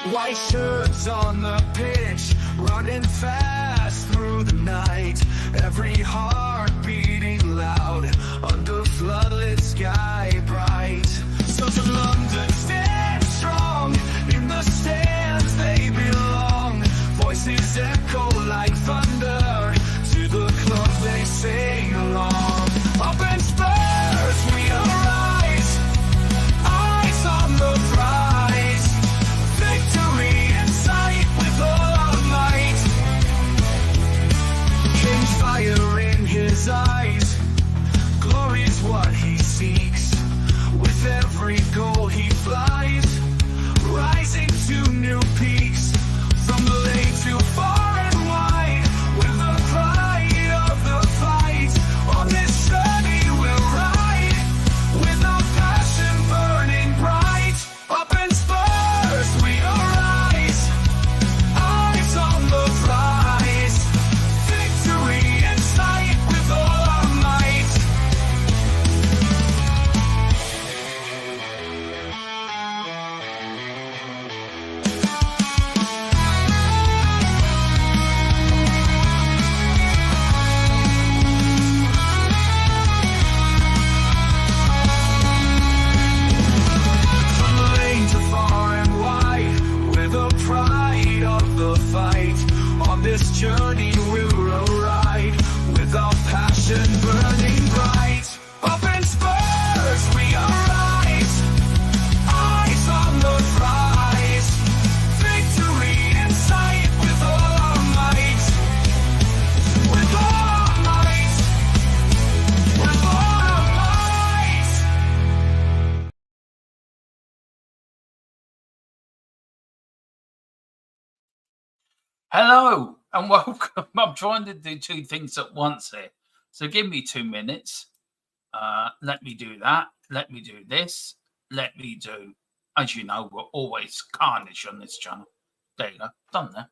White shirts on the pitch, running fast through the night. Every heart beating loud under floodlit sky bright. So to London, stand strong. In the stands they belong. Voices echo like thunder. To the club they sing along. Up in Spurs we arise. Eyes on the prize. Victory in sight with all our might. King's fire in his eyes. Glory's what he seeks. With every goal he flies, rising to new peaks. From the lake to far and wide, with the pride of the fight. On this journey we'll ride, with our passion burning bright. Up in Spurs we arise, eyes on the prize. Victory in sight with all our might. From the lane to far and wide, with the pride of the fight. On this journey we'll ride, with our passion burning bright. Up in Spurs we arise, eyes on the prize. Victory in sight with all our might. With all our might. With all our might. Hello and welcome. I'm trying to do two things at once here. So give me 2 minutes. Let me do that. Let me do this. Let me do, as you know, we're always carnage on this channel. There you go. Done there.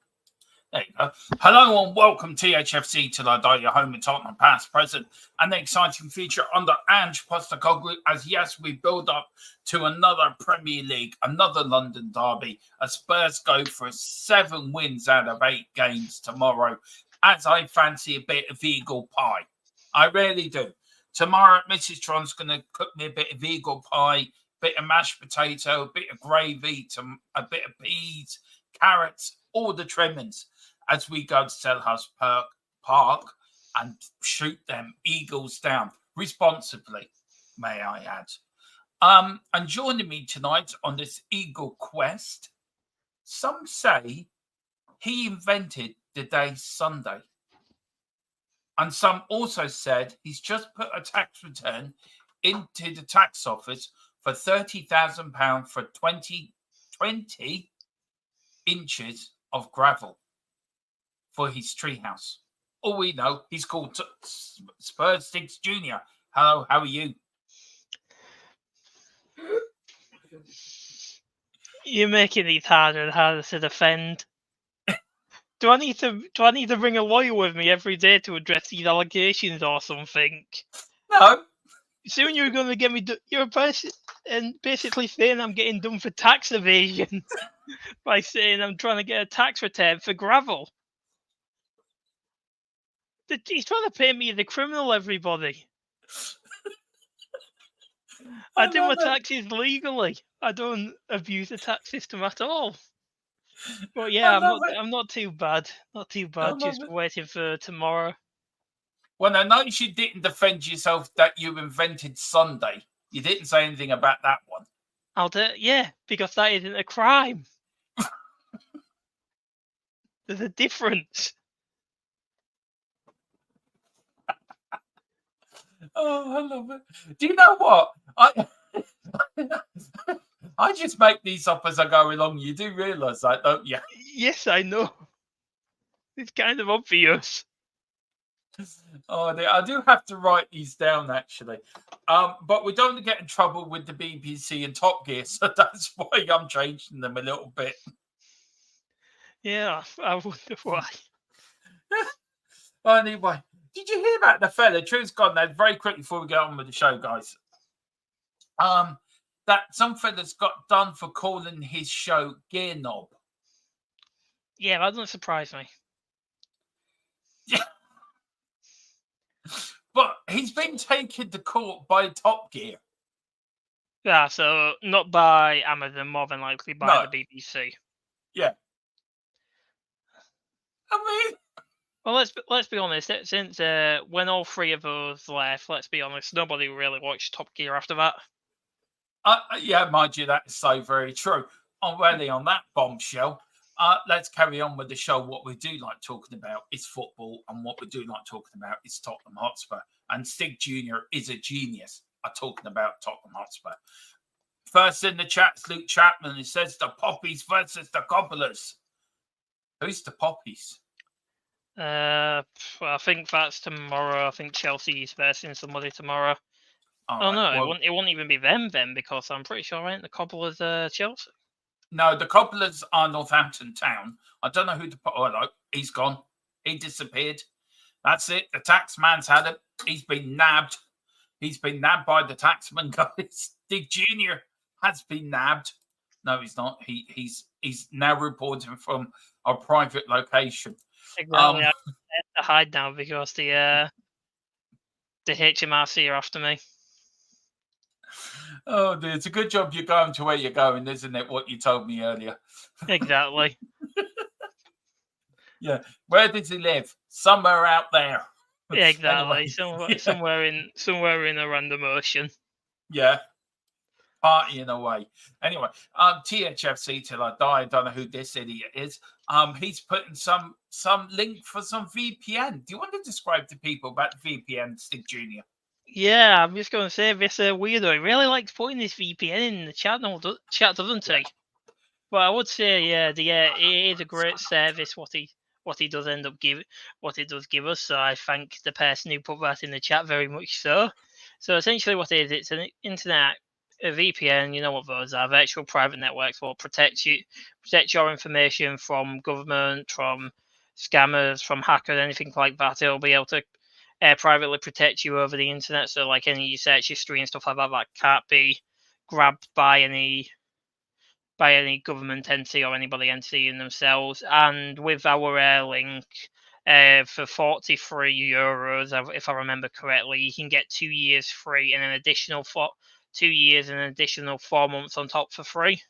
There you go. Hello and welcome THFC Till I Die, your home in Tottenham, past, present, and the exciting future under Ange Postecoglou. As yes, we build up to another Premier League, another London derby. As Spurs go for 7 wins out of 8 games tomorrow. As I fancy a bit of eagle pie, I really do. Tomorrow, Mrs. Tron's going to cook me a bit of eagle pie, bit of mashed potato, a bit of gravy, a bit of peas, carrots, all the trimmings, as we go to Selhurst Park and shoot them eagles down responsibly, may I add. And joining me tonight on this eagle quest, some say he invented the day Sunday. And some also said he's just put a tax return into the tax office for £30,000 for 20 inches of gravel for his treehouse. All we know, he's called Spurs Sticks Jr. Hello, how are you? You're making these harder and harder to defend. Do I need to bring a lawyer with me every day to address these allegations or something? No. Soon you're going to get me. You're basically saying I'm getting done for tax evasion by saying I'm trying to get a tax return for gravel. He's trying to paint me as a criminal, everybody. I do my taxes legally. I don't abuse the tax system at all. But yeah, I'm not too bad. Not too bad. Just waiting for tomorrow. Well, I noticed you didn't defend yourself that you invented Sunday. You didn't say anything about that one. Yeah, because that isn't a crime. There's a difference. Oh, I love it. Do you know what? I just make these up as I go along. You do realise that, don't you? Yes, I know. It's kind of obvious. Oh, I do have to write these down, actually. But we don't get in trouble with the BBC and Top Gear, so that's why I'm changing them a little bit. Yeah, I wonder why. Anyway, did you hear about the fella? Truth's gone there. Very quickly before we get on with the show, guys. That some fella's got done for calling his show Gear Knob. Yeah, that doesn't surprise me. Yeah. But he's been taken to court by Top Gear. Yeah, so not by Amazon, more than likely by the BBC. Yeah. I mean, well, let's be honest. Since when all three of us left, let's be honest, nobody really watched Top Gear after that. Yeah, mind you, that is so very true. Already on that bombshell, let's carry on with the show. What we do like talking about is football, and what we do like talking about is Tottenham Hotspur. And Stig Jr. is a genius at talking about Tottenham Hotspur. First in the chat's Luke Chapman. He says the Poppies versus the Cobblers. Who's the Poppies? I think that's tomorrow. I think Chelsea's versing somebody tomorrow. All no, well, it won't even be them then, because I'm pretty sure the Cobblers Chelsea. No, the Cobblers are Northampton Town. I don't know who the... Oh, no, he's gone. He disappeared. That's it. The tax man's had it. He's been nabbed. He's been nabbed by the taxman, guys. Stig Jr. has been nabbed. No, he's not. He's now reporting from a private location. Exactly. I have to hide now because the HMRC are after me. Oh, dear. It's a good job you're going to where you're going, isn't it? What you told me earlier. Exactly. Yeah. Where does he live? Somewhere out there. Yeah, exactly. Anyway, somewhere in a random ocean. Yeah. Partying away. Anyway, THFC till I die. I don't know who this idiot is. He's putting some link for some VPN. Do you want to describe to people about the VPN, Stig Jr.? Yeah, I'm just going to say this weirdo. He really likes putting this VPN in the chat, doesn't he? But I would say, it is a great service. What he does end up give us. So I thank the person who put that in the chat very much. So essentially, what it is, it's an internet. A VPN, you know what those are, virtual private networks, will protect your information from government, from scammers, from hackers, anything like that. It'll be able to privately protect you over the internet. So like any search history and stuff like that can't be grabbed by any government entity or anybody entity in themselves. And with our link, for €43, if I remember correctly, you can get 2 years free and an additional 2 years and an additional 4 months on top for free.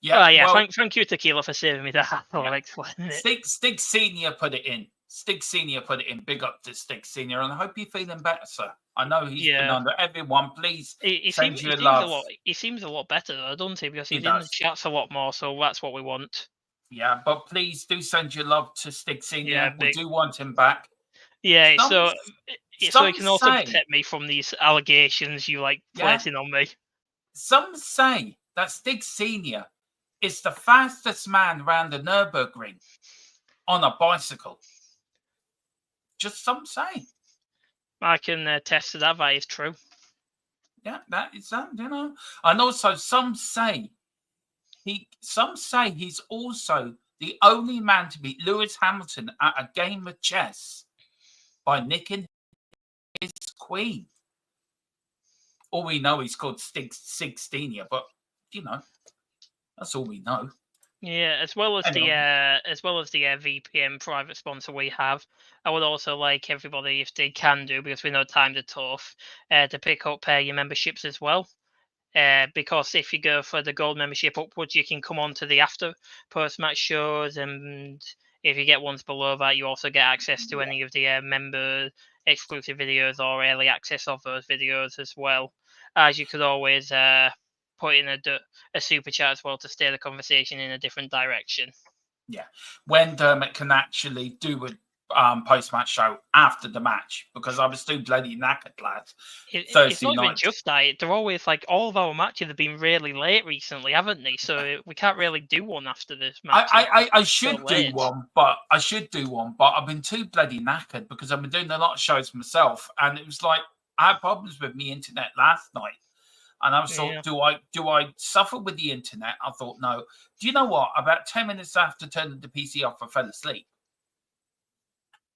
Yeah. Well, thank you, Tequila, for saving me that. I'll explain it. Stig Senior put it in. Stig Senior put it in. Big up to Stig Senior, and I hope you're feeling better, sir. I know he's been under. Everyone, please send your love. He seems a lot better, though, doesn't he? Because he's in the chats a lot more, so that's what we want. Yeah, but please do send your love to Stig Senior. Yeah, we do want him back. Yeah, so he can also protect me from these allegations you placing on me. Some say that Stig Senior is the fastest man around the Nürburgring on a bicycle. Just some say. I can attest to that. That is true. Yeah, that is that. And also some say he's also the only man to beat Lewis Hamilton at a game of chess by nicking his queen. All we know he's called Stig Senior, but that's all we know. Yeah, as well as the VPN private sponsor we have, I would also like everybody, if they can do, because we know times are tough, to pick up your memberships as well. Because if you go for the gold membership upwards, you can come on to the after post-match shows, and if you get ones below that, you also get access to any of the member exclusive videos or early access of those videos as well. As you could always put in a super chat as well to steer the conversation in a different direction. Yeah, when Dermot can actually do a post-match show after the match, because I was too bloody knackered, lads. It's not even just that. They're always all of our matches have been really late recently, haven't they? So we can't really do one after this match. I should do one, but I've been too bloody knackered because I've been doing a lot of shows myself, and it was I had problems with my internet last night. And I was thought, do I suffer with the internet? I thought, no. Do you know what? About 10 minutes after turning the PC off, I fell asleep.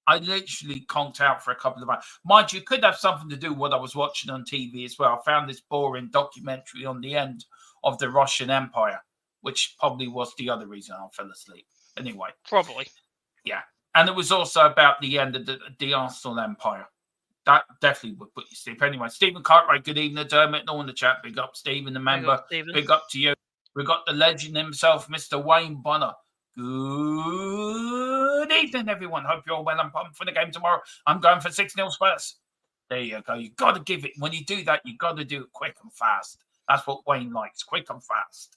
I literally conked out for a couple of hours. Mind you, it could have something to do with what I was watching on TV as well. I found this boring documentary on the end of the Russian Empire, which probably was the other reason I fell asleep. Anyway, Probably. yeah. And it was also about the end of the Arsenal empire. That definitely would put you to sleep. Anyway, Stephen Cartwright, good evening, Dermot, and all in the chat. Big up, Stephen, the member. Big up to you. We've got the legend himself, Mr. Wayne Bonner. Good evening, everyone. Hope you're all well and pumped for the game tomorrow. I'm going for 6-0 Spurs. There you go. You've got to give it. When you do that, you've got to do it quick and fast. That's what Wayne likes, quick and fast.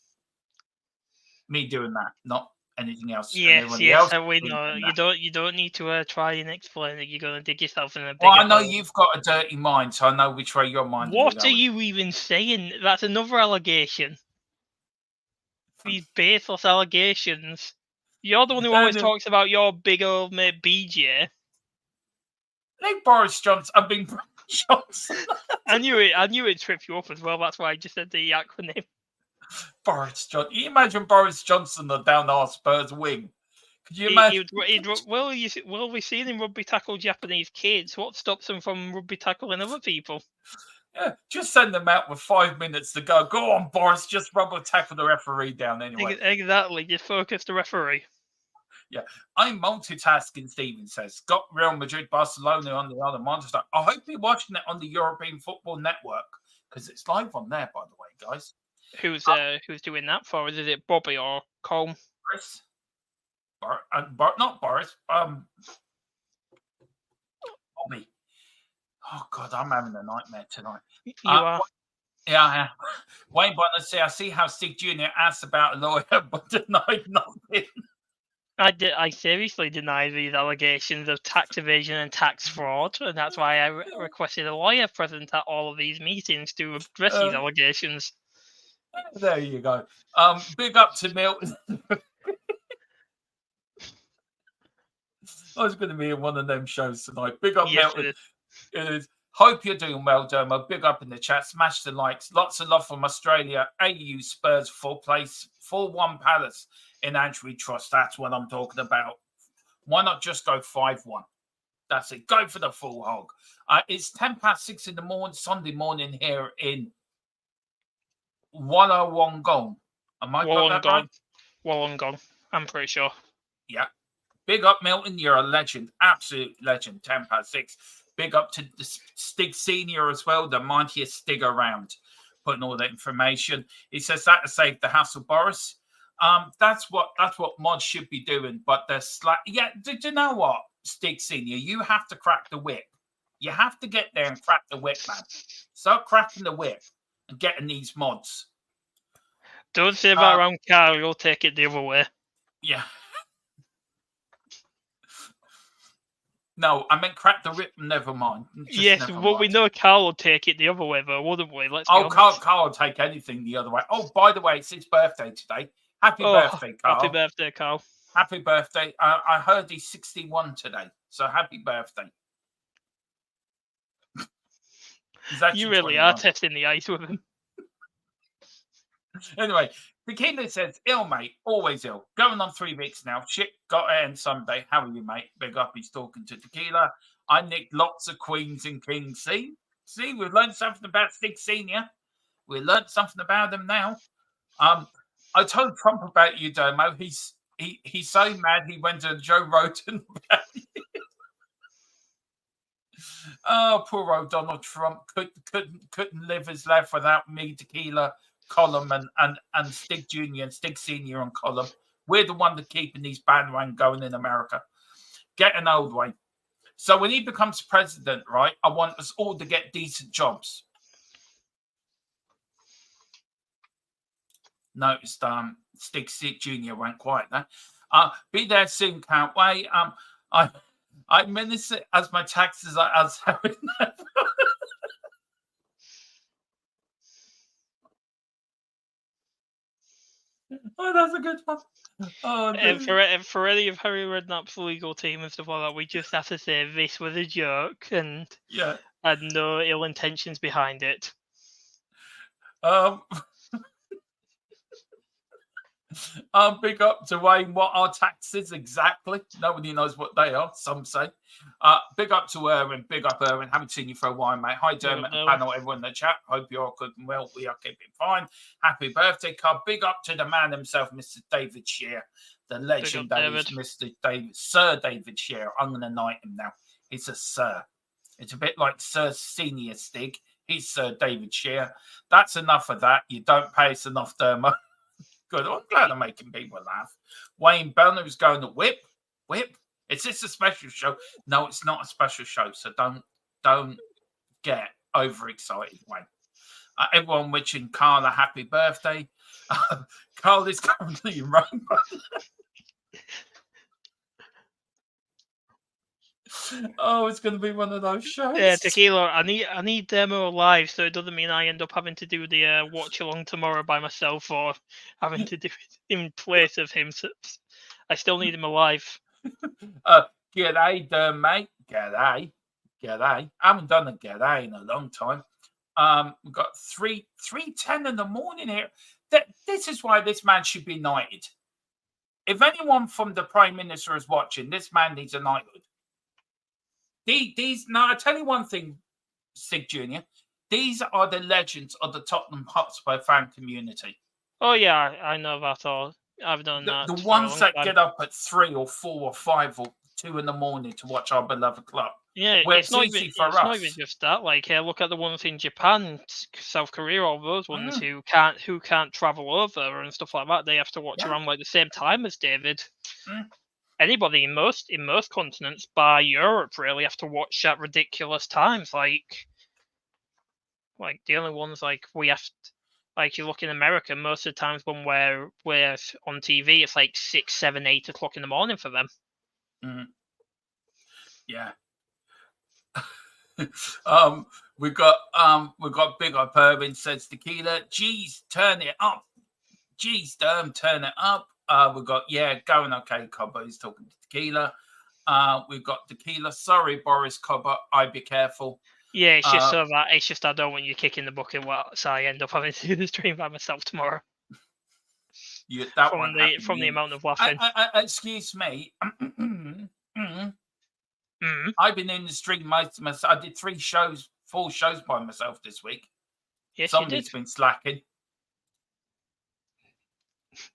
Me doing that, not anything else. Yes, we know. You don't need to try and explain it. You're going to dig yourself in a big Well, I know you've got a dirty mind, so I know which way your mind is. What are you even saying? That's another allegation. These baseless allegations. You're the one who always talks about your big old mate BJ. Like Boris Johnson. I've been Boris Johnson. I knew it tripped you up as well. That's why I just said the acronym. Boris Johnson. You imagine Boris Johnson down our Spurs wing. Could you imagine? We've seen him rugby tackle Japanese kids. What stops him from rugby tackling other people? Yeah, just send them out with 5 minutes to go. Go on, Boris. Just rubber tackle the referee down anyway. Exactly. Just focus the referee. Yeah, I'm multitasking, Stephen says. Got Real Madrid, Barcelona on the other monitor. I hope you're watching it on the European Football Network because it's live on there, by the way, guys. Who's doing that for us? Is it Bobby or Cole? Boris. Not Boris. Bobby. Oh God, I'm having a nightmare tonight. You are. Yeah, I am. Wayne Bonner say, I see how Stig Jr. asked about a lawyer, but denied nothing. I seriously deny these allegations of tax evasion and tax fraud, and that's why I requested a lawyer present at all of these meetings to address these allegations. There you go. Big up to Milton. I was going to be in one of them shows tonight. Big up, Milton. It is. Hope you're doing well, Dermo. Big up in the chat. Smash the likes. Lots of love from Australia. AU Spurs 4-1 Palace in ANGE we trust. That's what I'm talking about. Why not just go 5-1? That's it. Go for the full hog. It's 6:10 in the morning, Sunday morning here in Wollongong. Am I got that right? Wollongong. I'm pretty sure. Yeah. Big up, Milton. You're a legend. Absolute legend. 6:10. Big up to the Stig Senior as well, the mightiest Stig around, putting all that information. He says that to save the hassle, Boris. That's what mods should be doing, but they're yeah, do you know what, Stig Senior? You have to crack the whip. You have to get there and crack the whip, man. Start cracking the whip and getting these mods. Don't say that around Carl, you'll take it the other way. Yeah. No, I meant crack the whip. Never mind. Yes, well, we know Carl would take it the other way, though, wouldn't we? Carl will take anything the other way. Oh, by the way, it's his birthday today. Happy birthday, Carl. Happy birthday, Carl. Happy birthday. I heard he's 61 today, so happy birthday. You really 21. are testing the ice with him. Anyway, Tequila says, ill, mate. Always ill. Going on 3 weeks now. Shit, got to end someday. How are you, mate? Big up. He's talking to Tequila. I nicked lots of queens and kings. See, we've learned something about Stig Senior. We learned something about him now. I told Trump about you, Domo. He's so mad he went to Joe Rogan about you. Oh, poor old Donald Trump couldn't live his life without me, Tequila, Column, and Stig Jr. and Stig Senior and Column. We're the one that keeping these bandwagon going in America. Getting old, way. So when he becomes president, right, I want us all to get decent jobs. Noticed Stig Jr. went quiet there. Be there soon, can't wait. I menace it as my taxes are as having Oh, that's a good one. Oh, and for any of Harry Redknapp's legal team and stuff like that, we just have to say this was a joke and had no ill intentions behind it. Big up to Wayne. What are taxes exactly? Nobody knows what they are. Some say. Big up to Erwin. Big up, Erwin. Haven't seen you for a while, mate. Hi, Dermot and panel, everyone in the chat. Hope you're all good and well. We are keeping fine. Happy birthday, Carl. Big up to the man himself, Mr. David Shear, the legend that is Mr. David, Sir David Shear. I'm going to knight him now. He's a sir. It's a bit like Sir Senior Stig. He's Sir David Shear. That's enough of that. You don't pay us enough, Dermot. Good. I'm glad I'm making people laugh. Wayne Bellner is going to whip. Is this a special show? No, it's not a special show. So don't get overexcited, Wayne. Everyone wishing Carl a happy birthday. Carl is currently in Rome. Oh, it's going to be one of those shows. Yeah, Tequila. I need demo live, so it doesn't mean I end up having to do the watch along tomorrow by myself, or having to do it in place of him. So I still need him alive. G'day, mate. G'day. I haven't done a g'day in a long time. We've got 3:10 in the morning here. This is why this man should be knighted. If anyone from the Prime Minister is watching, this man needs a knighthood. Now, I tell you one thing, Sig Jr. These are the legends of the Tottenham Hotspur fan community. Oh, yeah, I know that all. I've done that. The ones that get up at 3 or 4 or 5 or 2 in the morning to watch our beloved club. Yeah, it's not even just that. Like, look at the ones in Japan, South Korea, all those ones who can't travel over and stuff like that. They have to watch around like the same time as David. Anybody in most continents, bar Europe, really have to watch at ridiculous times. Like the only ones we have. Like you look in America, most of the times when we're on TV, it's like 6, 7, 8 o'clock in the morning for them. Yeah. we got Big Up Irvin says Tequila. Geez, turn it up. Geez, turn it up. We've got going okay. Cobber is talking to Tequila. We've got Tequila. Sorry, Boris Cobber. I be careful. Yeah, it's just it's just I don't want you kicking the bucket, so I end up having to do the stream by myself tomorrow. From the amount of laughing. Excuse me. I've been in the stream most of myself. I did 4 shows by myself this week. Yes, somebody's been slacking.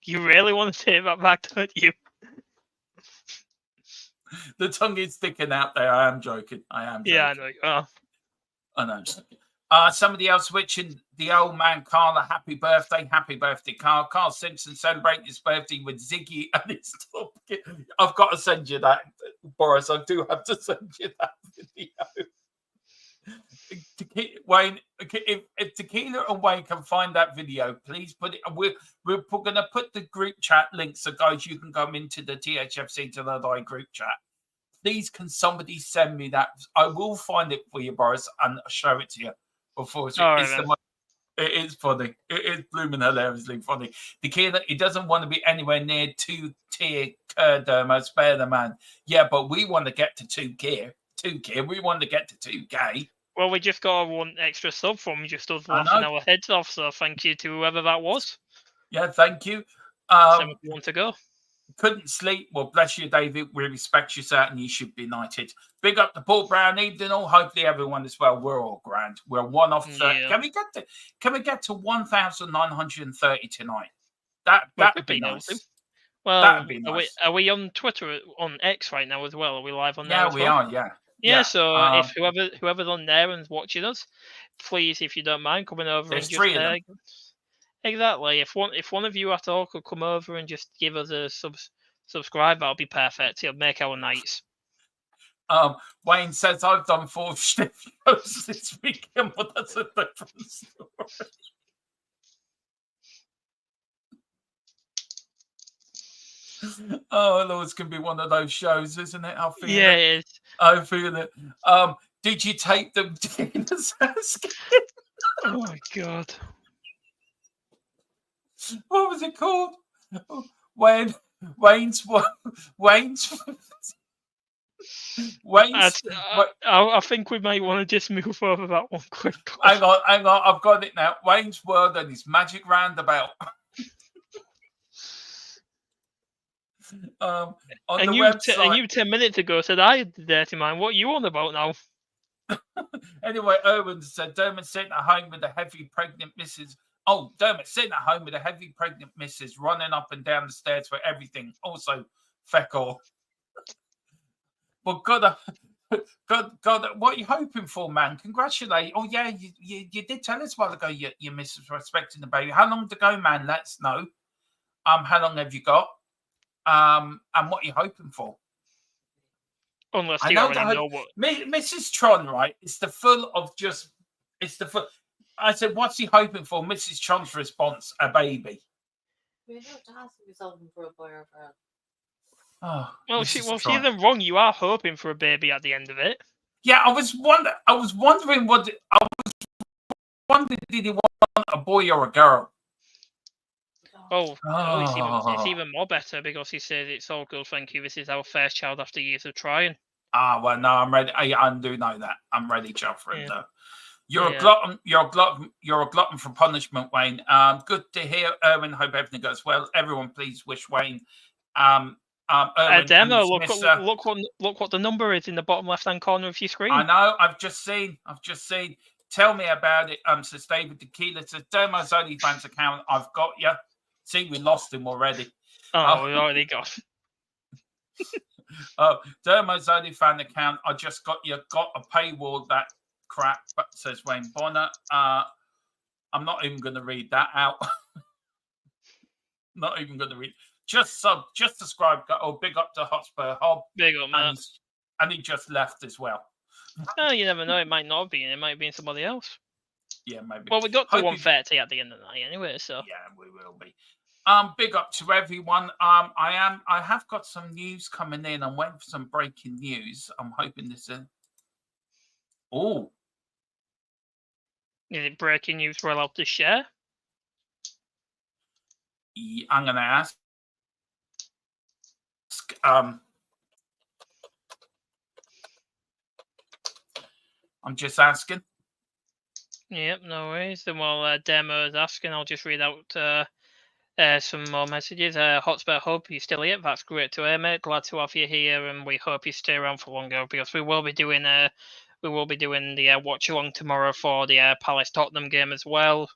You really want to say that back, don't you? The tongue is sticking out there. I am joking. Yeah, I know. Oh. I know. Somebody else wishing the old man Carl a happy birthday. Happy birthday, Carl. Carl Simpson celebrating his birthday with Ziggy and his top. I've got to send you that, Boris. I do have to send you that video. Wayne, if Tequila and Wayne can find that video, please put it. We're going to put the group chat link, so guys, you can come into the THFCTILLDIE group chat. Please, can somebody send me that? I will find it for you, Boris, and show it to you before. It is funny. It is blooming hilariously funny. Tequila, he doesn't want to be anywhere near 2-tier Kerdermo, spare the man. Yeah, but we want to get to 2K. We want to get to 2K. Well, we just got 1 extra sub from just us laughing our heads off, so thank you to whoever that was. Yeah, thank you. 7 more to go. Couldn't sleep. Well, bless you, David. We respect you, sir, and you should be knighted. Big up to Paul Brown, evening all. Hopefully everyone as well. We're all grand. We're 1 off 30. Yeah. Can we get to 1,930 tonight? That'd be nice. Well, that'd be nice. Are we on Twitter, on X right now as well? Are we live on there? Yeah, we are. Yeah. So if whoever's on there and watching us, please, if you don't mind, coming over and just 3 of them. Exactly. If one of you at all could come over and just give us a subscribe, that'll be perfect. It'll make our nights. Wayne says I've done 4 shows this weekend, but that's a different story. Oh, Lord, it's going to be one of those shows, isn't it? It is. I feel it. Did you take them to Guinness? Oh my God. What was it called? Wayne's. I think we might want to just move over that one quickly. Hang on. I've got it now. Wayne's World and his magic roundabout. On And the you, website. and you 10 minutes ago said I had the dirty mind. What are you on about now? Anyway, Erwin said Dermot sitting at home with a heavy pregnant missus. Oh, Dermot sitting at home with a heavy pregnant missus running up and down the stairs for everything. Also, feckle. Well, God, what are you hoping for, man? Congratulate. Oh, yeah, you did tell us a while ago you're misrespecting the baby. How long to go, man? Let us know. How long have you got? And what are you hoping for? Unless I you know already know what. Mrs. Tron, right? It's the full of just. It's the full. I said, what's he hoping for? Mrs. Tron's response: a baby. We don't have to be hoping for a boy or a girl. Oh, Well, Mrs. see them wrong. You are hoping for a baby at the end of it. Yeah, I was wondering did he want a boy or a girl? It's even more better because he says it's all good, thank you. This is our first child after years of trying. Well, no, I'm ready. I do know that. I'm ready, Joffrey. Yeah. You're a glutton. You're a glutton for punishment, Wayne. Good to hear, Erwin. Hope everything goes well. Everyone, please wish Wayne. Erwin, Demo, look what the number is in the bottom left-hand corner of your screen. I know. I've just seen. Tell me about it. Says David Tequila. Says Demo's OnlyFans account. I've got you. See, we lost him already. Oh, we already got. Dermo's OnlyFans account. I just got a paywall. That crap. Says Wayne Bonner. I'm not even going to read that out. Not even going to read. Just subscribe. Oh, big up to Hotspur Hob. Big up, man. And he just left as well. Oh, you never know. It might not be. It might be in somebody else. Yeah, maybe. Well, we got to 130 at the end of the night anyway, so. Yeah, we will be. Big up to everyone. I have got some news coming in. I'm waiting for some breaking news. I'm hoping this is. Oh. Is it breaking news we're allowed to share? Yeah, I'm going to ask. I'm just asking. Yep, no worries. Then while Demo is asking, I'll just read out some more messages. Hotspur, hope you're still here. That's great to hear, mate. Glad to have you here, and we hope you stay around for longer because we will be doing the watch along tomorrow for the Palace Tottenham game as well.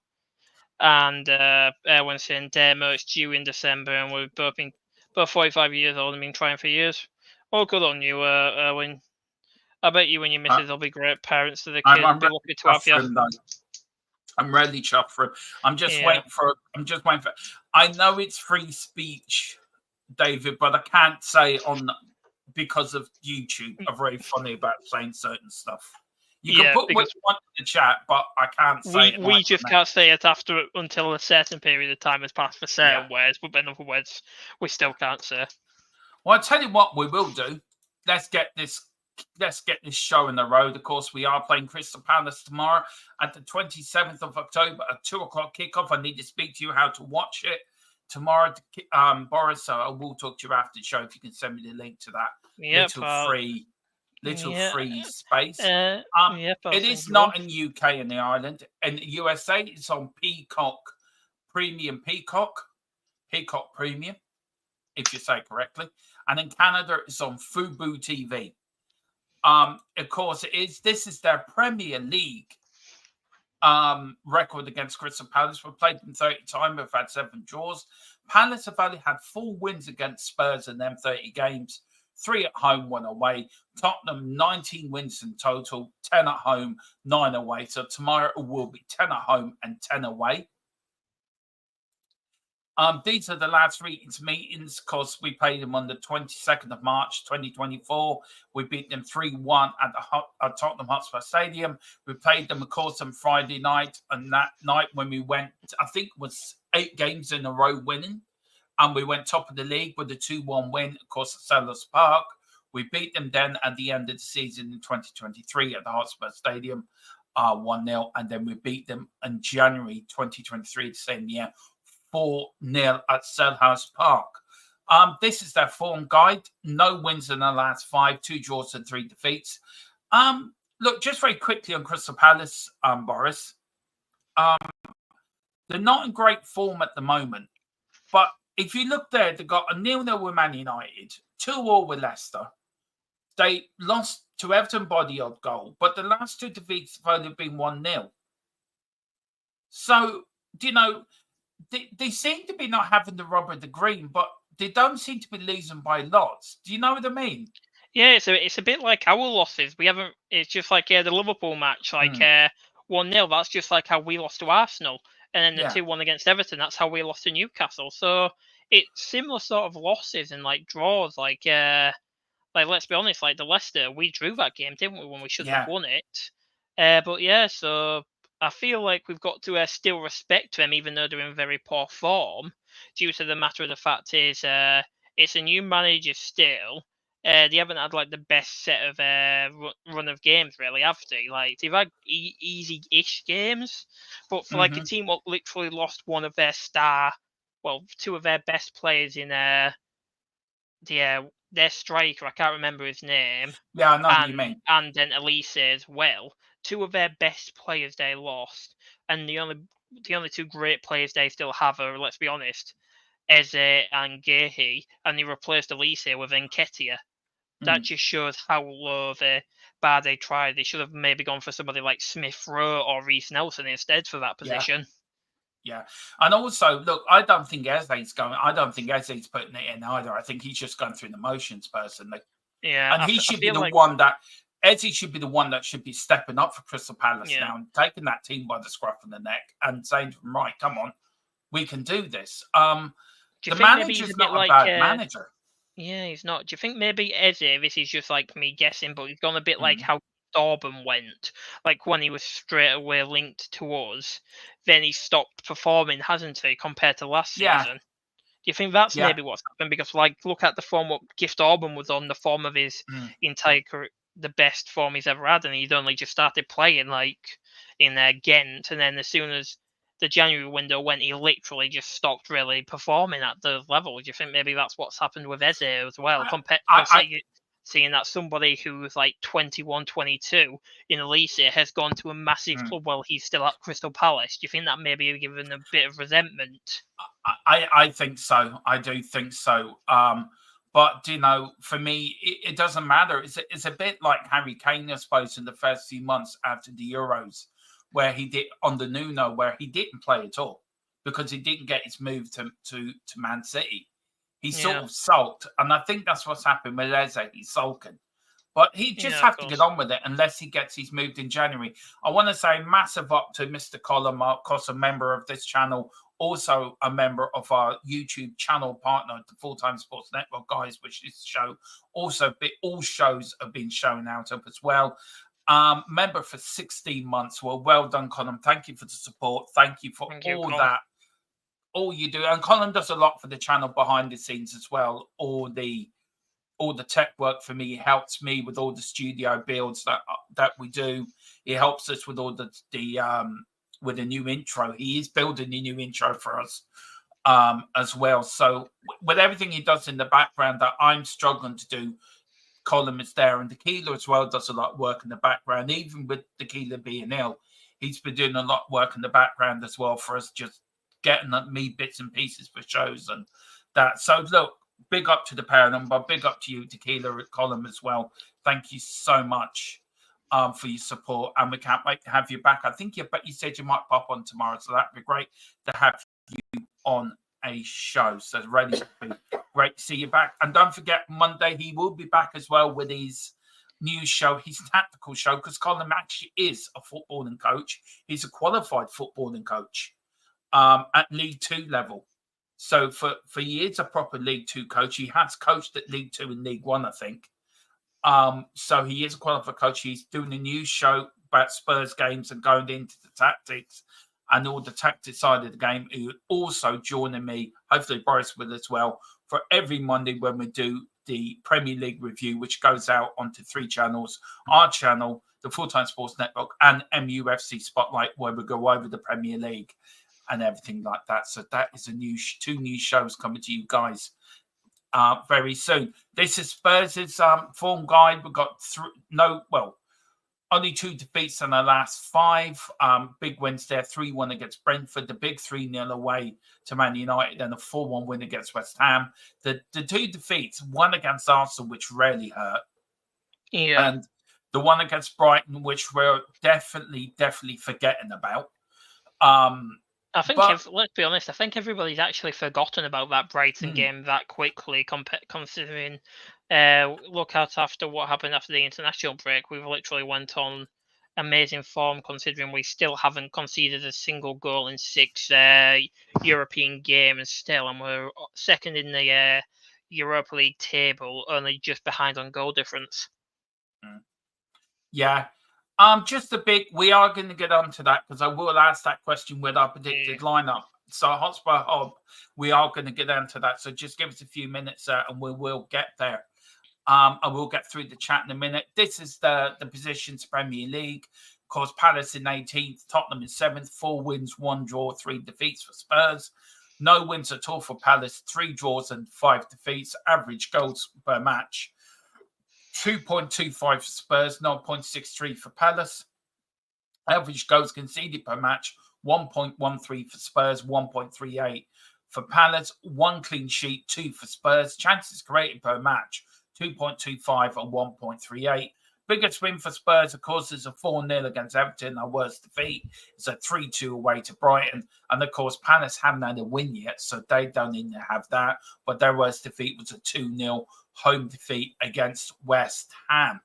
And Erwin's saying Demo is due in December, and we've both 45 years old and been trying for years. Well, good on you, Erwin. I bet you and your missus will be great parents to the kids. I'm be lucky to have you. I'm really chuffed for him. I'm just waiting for. I know it's free speech, David, but I can't say because of YouTube. I'm very funny about saying certain stuff. You can put what you want in the chat, but I can't say we just can't say it until a certain period of time has passed for certain words. But in other words, we still can't say. Well, I'll tell you what we will do. Let's get this show in the road. Of course, we are playing Crystal Palace tomorrow at the 27th of October at 2:00 kickoff. I need to speak to you how to watch it tomorrow, Boris. So I will talk to you after the show if you can send me the link to that little free space. It is not in UK and the Ireland. In the USA, it's on Peacock Premium, Peacock Premium, if you say it correctly. And in Canada, it's on Fubo TV. Of course, this is their Premier League record against Crystal Palace. We've played them 30 times. We've had 7 draws. Palace have only had 4 wins against Spurs in them 30 games. 3 at home, 1 away. Tottenham, 19 wins in total. 10 at home, 9 away. So tomorrow it will be 10 at home and 10 away. These are the last meetings because we played them on the 22nd of March, 2024. We beat them 3-1 at Tottenham Hotspur Stadium. We played them, of course, on Friday night. And that night when we went, I think it was 8 games in a row winning. And we went top of the league with a 2-1 win, of course, at Selhurst Park. We beat them then at the end of the season in 2023 at the Hotspur Stadium, 1-0. And then we beat them in January 2023, the same year, 4-0 at Selhurst Park. This is their form guide. No wins in the last 5, 2 draws and 3 defeats. Look, just very quickly on Crystal Palace, Boris. They're not in great form at the moment, but if you look there, they got a 0-0 with Man United, 2-2 with Leicester. They lost to Everton by the odd goal, but the last two defeats have only been 1-0. So, you know, they seem to be not having the rubber of the green, but they don't seem to be losing by lots. Do you know what I mean? Yeah, it's a bit like our losses. We haven't. It's just like the Liverpool match, like 1-0. That's just like how we lost to Arsenal, and then the 2-1 against Everton. That's how we lost to Newcastle. So it's similar sort of losses and like draws. Like let's be honest, like the Leicester, we drew that game, didn't we? When we should have won it. But yeah, so I feel like we've got to still respect them, even though they're in very poor form. Due to the matter of the fact is, it's a new manager still. They haven't had like the best set of run of games, really, have they? Like they've had easy-ish games, but for like a team that literally lost one of their two of their best players in their striker, I can't remember his name. Yeah, I know what you mean. And then Elise as well. Two of their best players they lost, and the only two great players they still have are, let's be honest, Eze and Gehi, and they replaced Elise with Nketiah. That just shows how low the bar they tried. They should have maybe gone for somebody like Smith Rowe or Reece Nelson instead for that position. Yeah. And also, look, I don't think Eze's putting it in either. I think he's just going through the motions personally. Yeah. And he should be the one that Eze should be the one that should be stepping up for Crystal Palace now and taking that team by the scruff of the neck and saying to them, right, come on, we can do this. The manager's not a bad manager. Yeah, he's not. Do you think maybe Eze, this is just like me guessing, but he's gone a bit like how Dorban went, like when he was straight away linked to us, then he stopped performing, hasn't he, compared to last season? Do you think that's maybe what's happened? Because like, look at the form what Gift Orban was on, the form of his entire career, the best form he's ever had, and he'd only just started playing like in Ghent, and then as soon as the January window went, he literally just stopped really performing at the level. Do you think maybe that's what's happened with Eze as well? Seeing that somebody who was like 21, 22 in Elise has gone to a massive club while he's still at Crystal Palace. Do you think that maybe you're given a bit of resentment? I think so. I do think so. But, you know, for me, it doesn't matter. It's a bit like Harry Kane, I suppose, in the first few months after the Euros, where he did on the Nuno, where he didn't play at all because he didn't get his move to Man City. He sort of sulked, and I think that's what's happened with Eze. He's sulking. But he just have to get on with it unless he gets his moved in January. I want to say massive up to Mr. Colin, of course, a member of this channel, also a member of our YouTube channel partner, the Full-Time Sports Network guys, which is show. Also, all shows have been shown out of as well. Member for 16 months. Well done, Colin. Thank you for the support. Thank you for all you do. And Colin does a lot for the channel behind the scenes as well. All the tech work for me. He helps me with all the studio builds that we do. He helps us with all the with a new intro. He is building a new intro for us as well. So with everything he does in the background that I'm struggling to do, Colin is there, and Tequila as well does a lot of work in the background. Even with Tequila being ill, he's been doing a lot of work in the background as well for us, just getting me bits and pieces for shows and that. So look, big up to the pair of them, but big up to you, Tequila, Colin as well. Thank you so much for your support, and we can't wait to have you back. I think you said you might pop on tomorrow, so that'd be great to have you on a show. So it's ready to be great to see you back. And don't forget, Monday he will be back as well with his new show, his tactical show, because Colin actually is a footballing coach. He's a qualified footballing coach at League 2 level. So for years, a proper League 2 coach. He has coached at League 2 and League 1, I think. So he is a qualified coach. He's doing a new show about Spurs games and going into the tactics and all the tactics side of the game. He also joining me, hopefully Boris will as well, for every Monday when we do the Premier League review, which goes out onto 3 channels, our channel, the Full-Time Sports Network, and MUFC Spotlight, where we go over the Premier League and everything like that. So that is 2 new shows coming to you guys very soon. This is Spurs' form guide. We've got only 2 defeats in the last 5. Big wins there, 3-1 against Brentford, the big 3-0 away to Man United, and a 4-1 win against West Ham. The 2 defeats, one against Arsenal, which rarely hurt, Yeah. and the one against Brighton, which we're definitely forgetting about. I think, let's be honest, I think everybody's actually forgotten about that Brighton game that quickly, considering look out after what happened after the international break. We've literally went on amazing form, considering we still haven't conceded a single goal in 6 European games still, and we're second in the Europa League table, only just behind on goal difference. Yeah. Just a big, we are going to get onto that because I will ask that question with our predicted lineup. So Hotspur Hob, we are going to get onto that. So just give us a few minutes and we will get there. I will get through the chat in a minute. This is the positions Premier League. Of course, Palace in 18th, Tottenham in 7th, 4 wins, 1 draw, 3 defeats for Spurs. No wins at all for Palace, 3 draws and 5 defeats. Average goals per match, 2.25 for Spurs, 0.63 for Palace. Average goals conceded per match, 1.13 for Spurs, 1.38 for Palace. 1 clean sheet, 2 for Spurs. Chances created per match, 2.25 and 1.38. Biggest win for Spurs, of course, is a 4-0 against Everton. Our worst defeat is a 3-2 away to Brighton. And, of course, Palace haven't had a win yet, so they don't need to have that. But their worst defeat was a 2-0 home defeat against West Ham.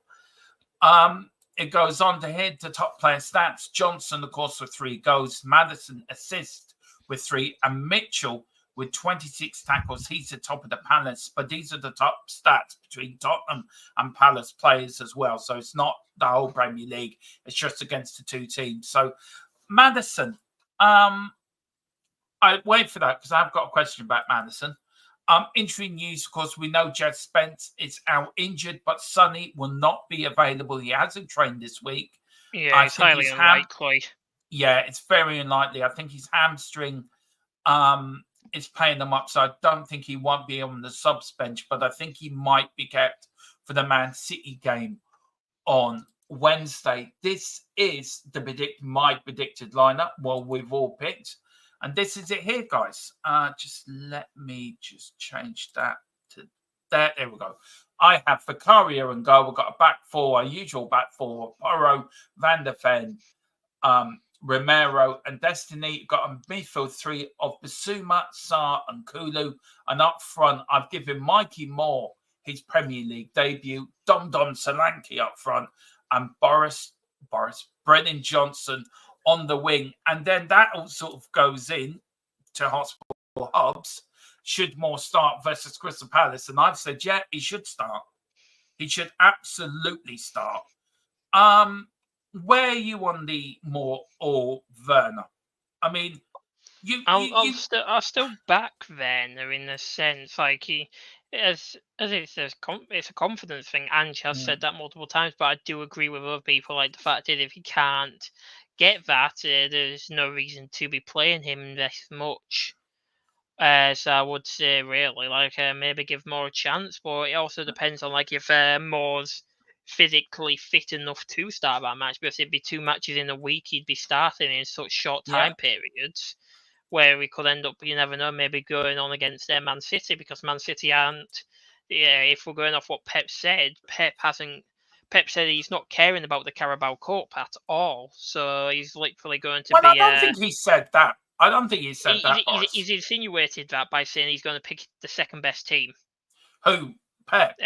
It goes on to hit the top player stats. Johnson, of course, with 3 goals. Maddison assist with 3. And Mitchell with 26 tackles. He's the top of the Palace. But these are the top stats between Tottenham and Palace players as well. So it's not the whole Premier League. It's just against the 2 teams. So Maddison, I wait for that because I've got a question about Maddison. Injury news, of course, we know Jed Spence is out injured, but Sonny will not be available. He hasn't trained this week. Yeah, it's highly unlikely. Yeah, it's very unlikely. I think his hamstring is playing him up, so I don't think he won't be on the subs bench, but I think he might be kept for the Man City game on Wednesday. This is my predicted lineup. Well, we've all picked. And this is it here, guys. Just let me just change that to there. There we go. I have Vicario and goal. We've got a back 4, our usual back 4. Porro, Van der Ven, Romero and Destiny. Got a midfield 3 of Basuma, Sarr and Kulu. And up front, I've given Mikey Moore his Premier League debut. Dom Solanke up front. And Boris Brennan Johnson on the wing, and then that all sort of goes in to Hotspur Hubs. Should Moore start versus Crystal Palace? And I've said, yeah, he should start. He should absolutely start. Where are you on the Moore or Werner? I mean, I'll still back Werner in the sense like it's a confidence thing. Ange has said that multiple times, but I do agree with other people. Like the fact that if he can't get that, there's no reason to be playing him this much. So I would say really like maybe give Moore a chance, but it also depends on like if Moore's physically fit enough to start that match, because it'd be 2 matches in a week he'd be starting in such short time periods, where we could end up, you never know, maybe going on against Man City, because Man City aren't. Yeah, if we're going off what Pep said, Pep said he's not caring about the Carabao Cup at all. So he's literally going to be. I don't think he said that. I don't think he said that. He's insinuated that by saying he's going to pick the second best team. Who? Pep?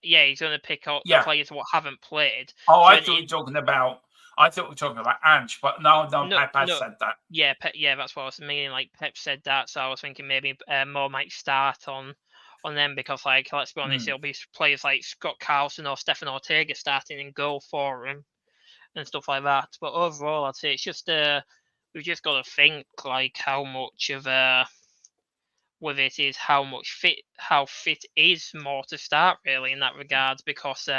Yeah, he's going to pick out the players what haven't played. Oh, so I thought you were talking about. I thought we were talking about Ange, but no, Pep has said that. Yeah, that's what I was meaning. Like Pep said that, so I was thinking maybe Moore might start on them, because, like, let's be honest, it'll be players like Scott Carlson or Stefan Ortega starting in goal for him and stuff like that. But overall, I'd say it's just we've just got to think like how much of with it is how fit is Moore to start really in that regard, because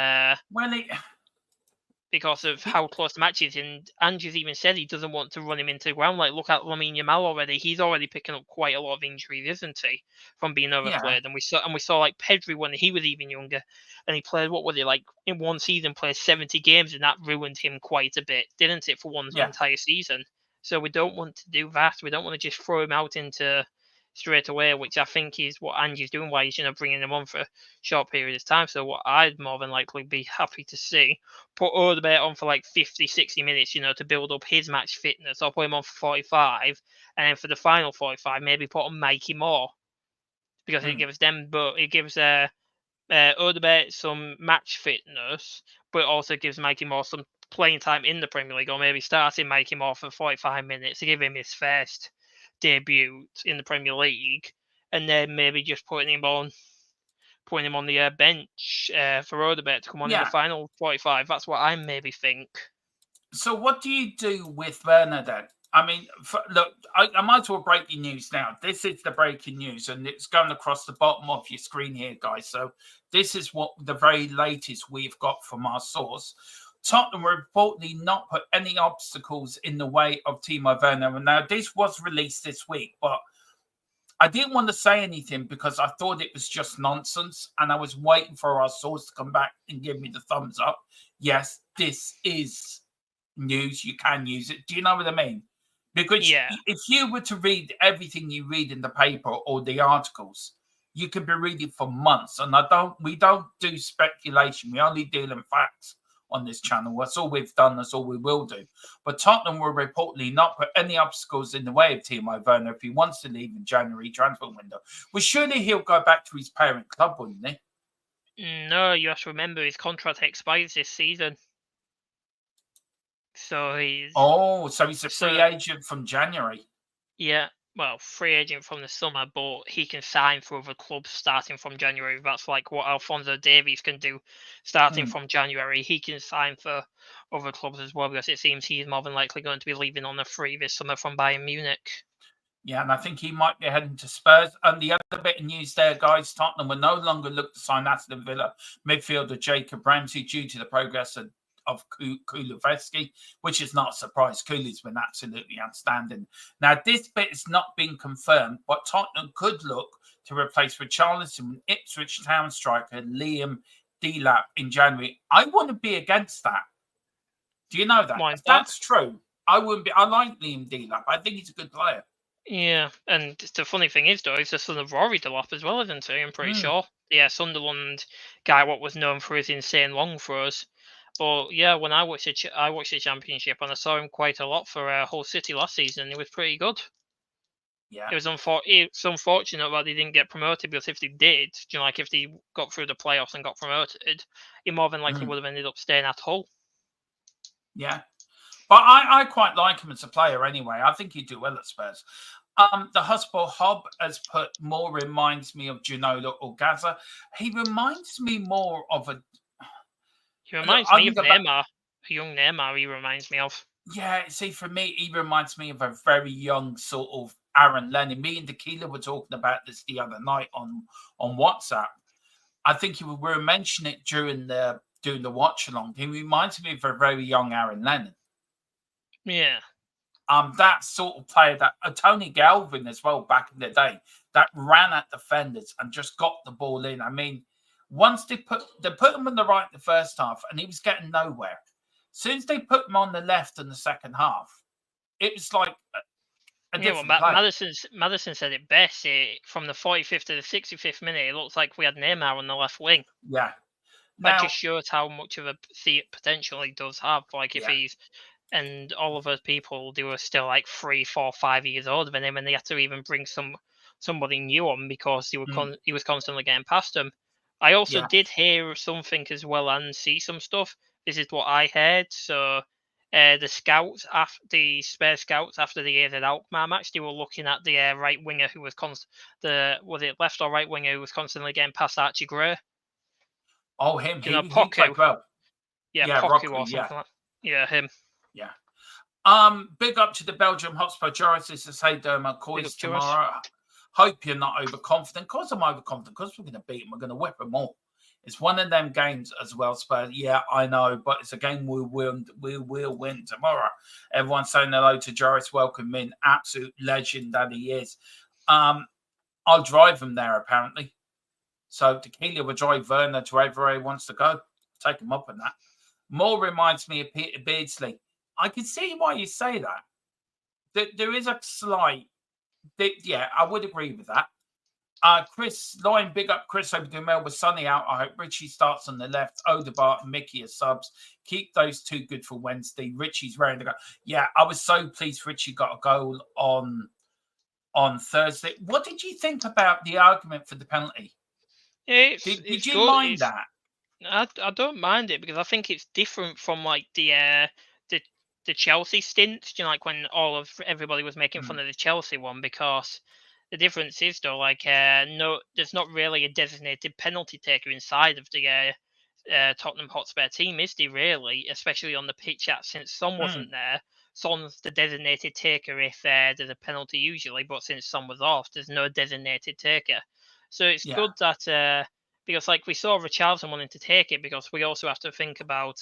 because of how close the match is. And Ange's even said he doesn't want to run him into the ground. Like, look at Lamine Yamal already. He's already picking up quite a lot of injuries, isn't he, from being overplayed? And we saw like Pedri when he was even younger, and he played, what was it, like in one season, played 70 games, and that ruined him quite a bit, didn't it, for one entire season? So we don't want to do that. We don't want to just throw him out into straight away, which I think is what Ange's doing, why he's bringing him on for a short period of time. So what I'd more than likely be happy to see, put Odegaard on for like 50, 60 minutes, to build up his match fitness, or put him on for 45, and then for the final 45, maybe put on Mikey Moore, because it gives them, but it gives Odegaard some match fitness, but it also gives Mikey Moore some playing time in the Premier League, or maybe starting Mikey Moore for 45 minutes to give him his first debut in the Premier League, and then maybe just putting him on the bench for Odegaard to come on in the final 45. That's what I maybe think. So what do you do with Werner then? I mean, look, I might as well break the news now. This is the breaking news, and it's going across the bottom of your screen here, guys. So this is what the very latest we've got from our source. Tottenham will reportedly not put any obstacles in the way of Timo Werner. Now, this was released this week, but I didn't want to say anything because I thought it was just nonsense, and I was waiting for our source to come back and give me the thumbs up. Yes, this is news. You can use it. Do you know what I mean? Because if you were to read everything you read in the paper or the articles, you could be reading for months. And we don't do speculation. We only deal in facts on this channel. That's all we've done. That's all we will do. But Tottenham will reportedly not put any obstacles in the way of Timo Werner if he wants to leave in January transfer window. Well, surely he'll go back to his parent club, wouldn't he? No, you have to remember his contract expires this season. So he's a free agent from January. Yeah, well, free agent from the summer, but he can sign for other clubs starting from January. That's like what Alphonso Davies can do starting from January. He can sign for other clubs as well, because it seems he's more than likely going to be leaving on a free this summer from Bayern Munich. Yeah, and I think he might be heading to Spurs. And the other bit of news there, guys, Tottenham will no longer look to sign Aston Villa midfielder Jacob Ramsey due to the progress of Kulusevski, which is not a surprise. Kuli's been absolutely outstanding. Now, this bit has not been confirmed, but Tottenham could look to replace Richarlison Ipswich Town striker Liam Delap in January. I wouldn't be against that. Do you know that? If that's true, I wouldn't be. I like Liam Delap. I think he's a good player. Yeah, and the funny thing is, though, he's the son of Rory Delap as well, isn't he? I'm pretty sure. Yeah, Sunderland guy, what was known for his insane long throws. But yeah, when I watched the Championship, and I saw him quite a lot for Hull City last season, he was pretty good. Yeah, it was unfortunate that he didn't get promoted, because if they did, like if they got through the playoffs and got promoted, he more than likely would have ended up staying at Hull. Yeah, but I quite like him as a player anyway. I think he'd do well at Spurs. The Hotspur Hob has put more reminds me of Ginola or Gaza. He reminds me more of a. He reminds me of Neymar, a young Neymar. He reminds me of. Yeah, see, for me, he reminds me of a very young sort of Aaron Lennon. Me and Tequila were talking about this the other night on WhatsApp. I think we were mentioning it during the watch along. He reminds me of a very young Aaron Lennon. Yeah. That sort of player, that Tony Galvin as well back in the day, that ran at defenders and just got the ball in. I mean, once they put him on the right the first half, and he was getting nowhere. As soon as they put him on the left in the second half, it was like a different play. Madison said it best. From the 45th to the 65th minute, it looks like we had Neymar on the left wing. Yeah, that just shows how much of a potential he does have. Like if he's, and all of those people, they were still like 3, 4, 5 years older than him, and they had to even bring somebody new on because he was constantly getting past them. I also did hear something as well and see some stuff. This is what I heard. So the scouts, the Spurs scouts, after the AZ Alkmaar match, they were looking at the right winger who was was it left or right winger who was constantly getting past Archie Gray. Oh, him. He played well. Yeah, Poku or something like that. Yeah, him. Yeah. Big up to the Belgium Hotspur Joris. This is Hey Derma Coys tomorrow. Hope you're not overconfident. Of course I'm overconfident, because we're going to beat them. We're going to whip them all It's one of them games as well, Spurs. Yeah, I know, but it's a game we will win tomorrow. Everyone's saying hello to Joris. Welcome in. Absolute legend that he is. I'll drive him there, apparently. So Tequila will drive Werner to wherever he wants to go. Take him up on that. More reminds me of Peter Beardsley. I can see why you say that. There is a slight... Yeah, I would agree with that. Chris Loin, big up Chris over the mail with Sunny out. I hope Richie starts on the left. Odegaard and Mickey as subs. Keep those two good for Wednesday. Richie's ready to go. Yeah, I was so pleased Richie got a goal on Thursday. What did you think about the argument for the penalty? Did you mind that? I don't mind it because I think it's different from like the Chelsea stint. You know, like when everybody was making fun of the Chelsea one, because the difference is though, like there's not really a designated penalty taker inside of the Tottenham Hotspur team, is there really? Especially on the pitch, since Son wasn't there. Son's the designated taker if there's a penalty usually, but since Son was off, there's no designated taker. So it's good that because like we saw Richarlison wanting to take it, because we also have to think about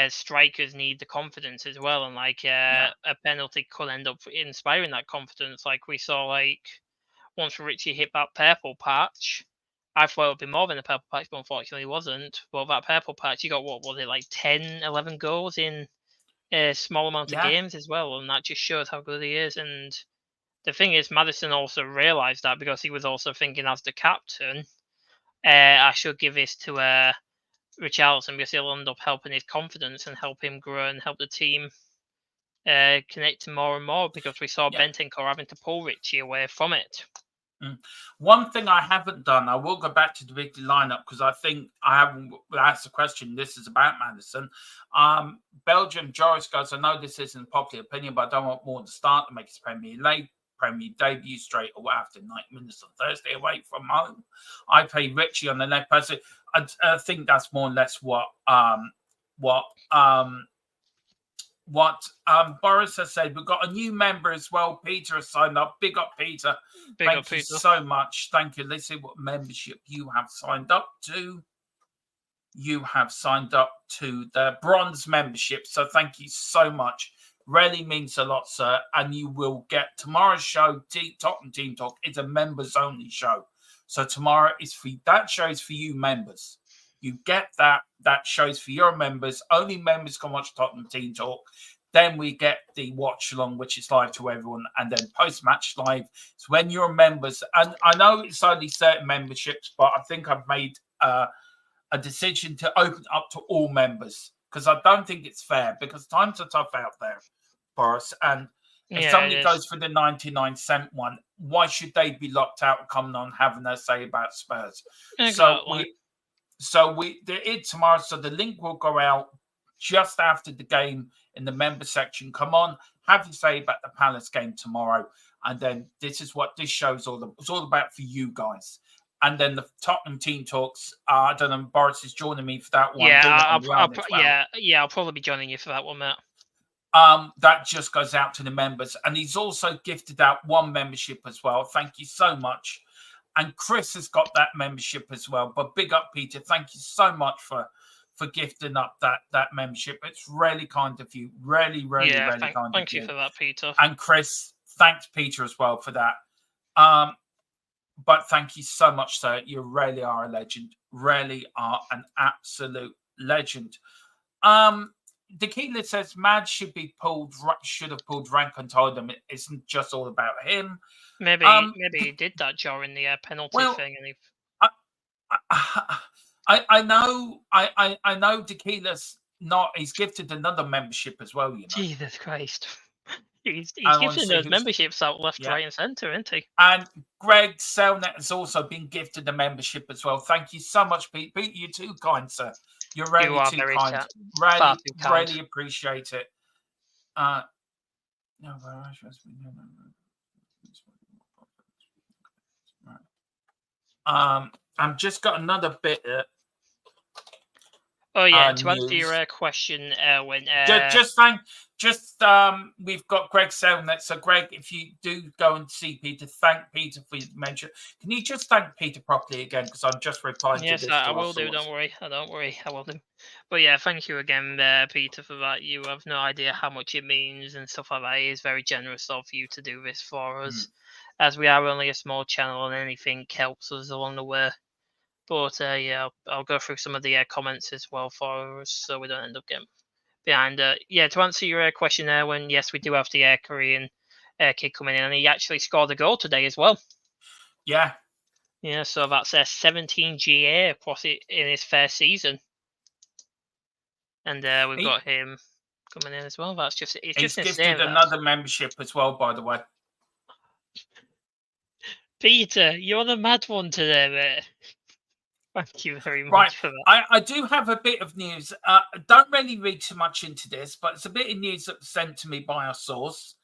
strikers need the confidence as well, and like a penalty could end up inspiring that confidence. Like we saw, like once Richie hit that purple patch, I thought it would be more than a purple patch, but unfortunately it wasn't. Well, that purple patch, he got, what was it, like 10, 11 goals in a small amount of games as well, and that just shows how good he is. And the thing is, Maddison also realised that, because he was also thinking, as the captain, I should give this to Richarlison, because he'll end up helping his confidence and help him grow and help the team connect more and more, because we saw Bentancur having to pull Richie away from it. One thing I haven't done, I will go back to the big lineup, because I think I haven't asked the question. This is about Maddison. Belgium, Joris goes, I know this isn't popular opinion, but I don't want more to start to make his Premier debut straight away after 90 minutes on Thursday away from home. I play Richie on the left person. I think that's more or less what Boris has said. We've got a new member as well. Peter has signed up. Big up, Peter. Thank you so much. Thank you. Let's see what membership you have signed up to. You have signed up to the bronze membership. So thank you so much. Really means a lot, sir. And you will get tomorrow's show, Tottenham Team Talk. It's a members only show. So tomorrow is for that show is for you members. You get that. That shows for your members. Only members can watch Tottenham Team Talk. Then we get the watch along, which is live to everyone, and then post-match live. It's when you're members. And I know it's only certain memberships, but I think I've made a decision to open up to all members, because I don't think it's fair, because times are tough out there, Boris. And if somebody goes for the 99-cent one, why should they be locked out and coming on having their say about Spurs? Exactly. So it's tomorrow. So the link will go out just after the game in the member section. Come on, have your say about the Palace game tomorrow. And then this is what this show's it's all about for you guys. And then the Tottenham Team Talks. I don't know, Boris is joining me for that one. I'll probably be joining you for that one, Matt. That just goes out to the members. And he's also gifted out one membership as well. Thank you so much. And Chris has got that membership as well. But big up, Peter. Thank you so much for gifting up that membership. It's really kind of you. Really kind of you. Thank you for that, Peter. And Chris, thanks, Peter, as well for that. But thank you so much, sir. You really are a legend. Really are an absolute legend. Tequila says Mad should have pulled rank and told them it isn't just all about him. Maybe he did that during the penalty thing. And I know Tequila's not. He's gifted another membership as well. You know. Jesus Christ. He's gifting those memberships out left, right, and centre, isn't he? And Greg Selnet has also been gifted a membership as well. Thank you so much, Pete. Pete, you're too kind, sir. You're really too kind. Really appreciate it. I'm just got another bit. Oh yeah, to answer news. your question, when We've got Greg saying that. So Greg, if you do go and see Peter, thank Peter for his mention. Can you just thank Peter properly again? Because I'm just replying yes, to this. I will do. Don't worry, I will do. But yeah, thank you again, Peter, for that. You have no idea how much it means and stuff like that. It is very generous of you to do this for us, as we are only a small channel and anything helps us along the way. But yeah, I'll go through some of the comments as well for us, so we don't end up getting behind. Yeah, to answer your question there, when yes, we do have the Korean kid coming in, and he actually scored a goal today as well. Yeah. Yeah, so that's 17 GA across it in his first season, and we've got him coming in as well. That's just it's He's just insane. gifted another membership as well, by the way. Peter, you're the mad one today, mate. Thank you very much for that. I do have a bit of news. Don't really read too much into this, but it's a bit of news that was sent to me by a source.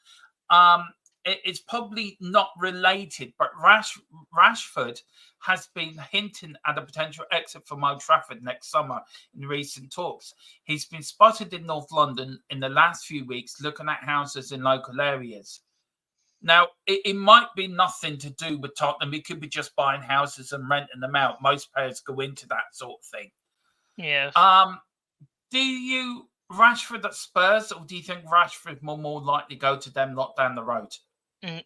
It's probably not related, but Rashford has been hinting at a potential exit from Old Trafford next summer in recent talks. He's been spotted in North London in the last few weeks looking at houses in local areas. Now, it might be nothing to do with Tottenham. He could be just buying houses and renting them out. Most players go into that sort of thing. Yes. Do you Rashford at Spurs, or do you think Rashford will more likely go to them, not down the road?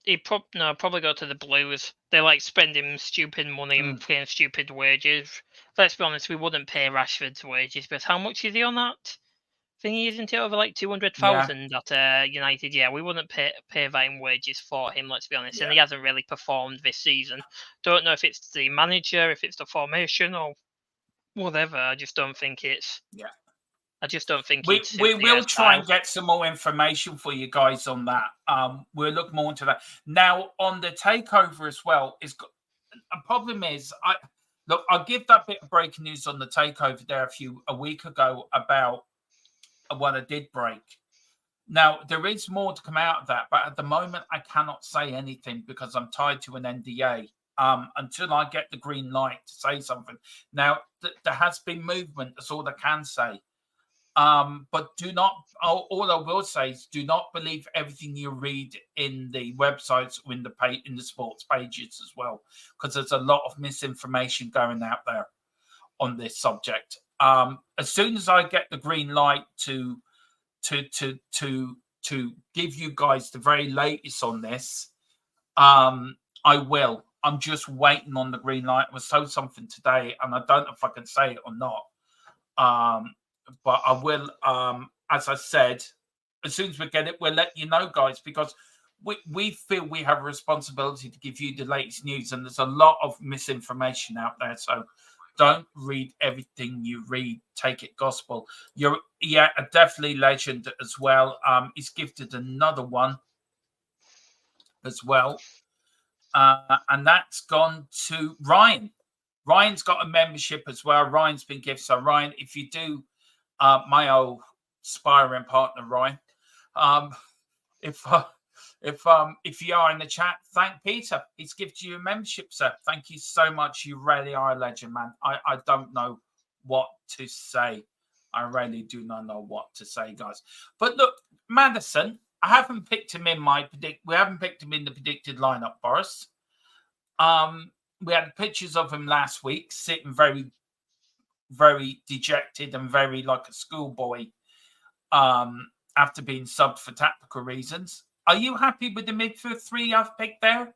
He'd probably go to the Blues. They like spending stupid money and paying stupid wages. Let's be honest, we wouldn't pay Rashford's wages, but how much is he on that thingy? Isn't it over like 200,000 at United? Yeah, we wouldn't pay that in wages for him. Let's be honest, and he hasn't really performed this season. Don't know if it's the manager, if it's the formation, or whatever. I just don't think it's. Yeah. I just don't think we will try and get some more information for you guys on that. We'll look more into that. Now on the takeover as well. A problem is I'll give that bit of breaking news on the takeover there a week ago about what I did break. Now there is more to come out of that, but at the moment I cannot say anything because I'm tied to an NDA. Until I get the green light to say something. Now there has been movement. That's all I can say. But do not, all I will say is do not believe everything you read in the websites or in the sports pages as well, because there's a lot of misinformation going out there on this subject. As soon as I get the green light to give you guys the very latest on this, I will. I'm just waiting on the green light. I was told something today, and I don't know if I can say it or not. But I will, as I said, as soon as we get it, we'll let you know, guys, because we feel we have a responsibility to give you the latest news, and there's a lot of misinformation out there. So don't read everything you read. Take it gospel. You're definitely legend as well. He's gifted another one as well, and that's gone to Ryan. Ryan's got a membership as well. Ryan's been gifted. So Ryan, if you do. My old sparring partner, Ryan. If you are in the chat, thank Peter. He's gifted you a membership, sir. Thank you so much. You really are a legend, man. I don't know what to say. I really do not know what to say, guys. But look, Madison, I haven't picked him in we haven't picked him in the predicted lineup, Boris. We had pictures of him last week, sitting very, very dejected and very like a schoolboy after being subbed for tactical reasons. Are you happy with the midfield three I've picked there?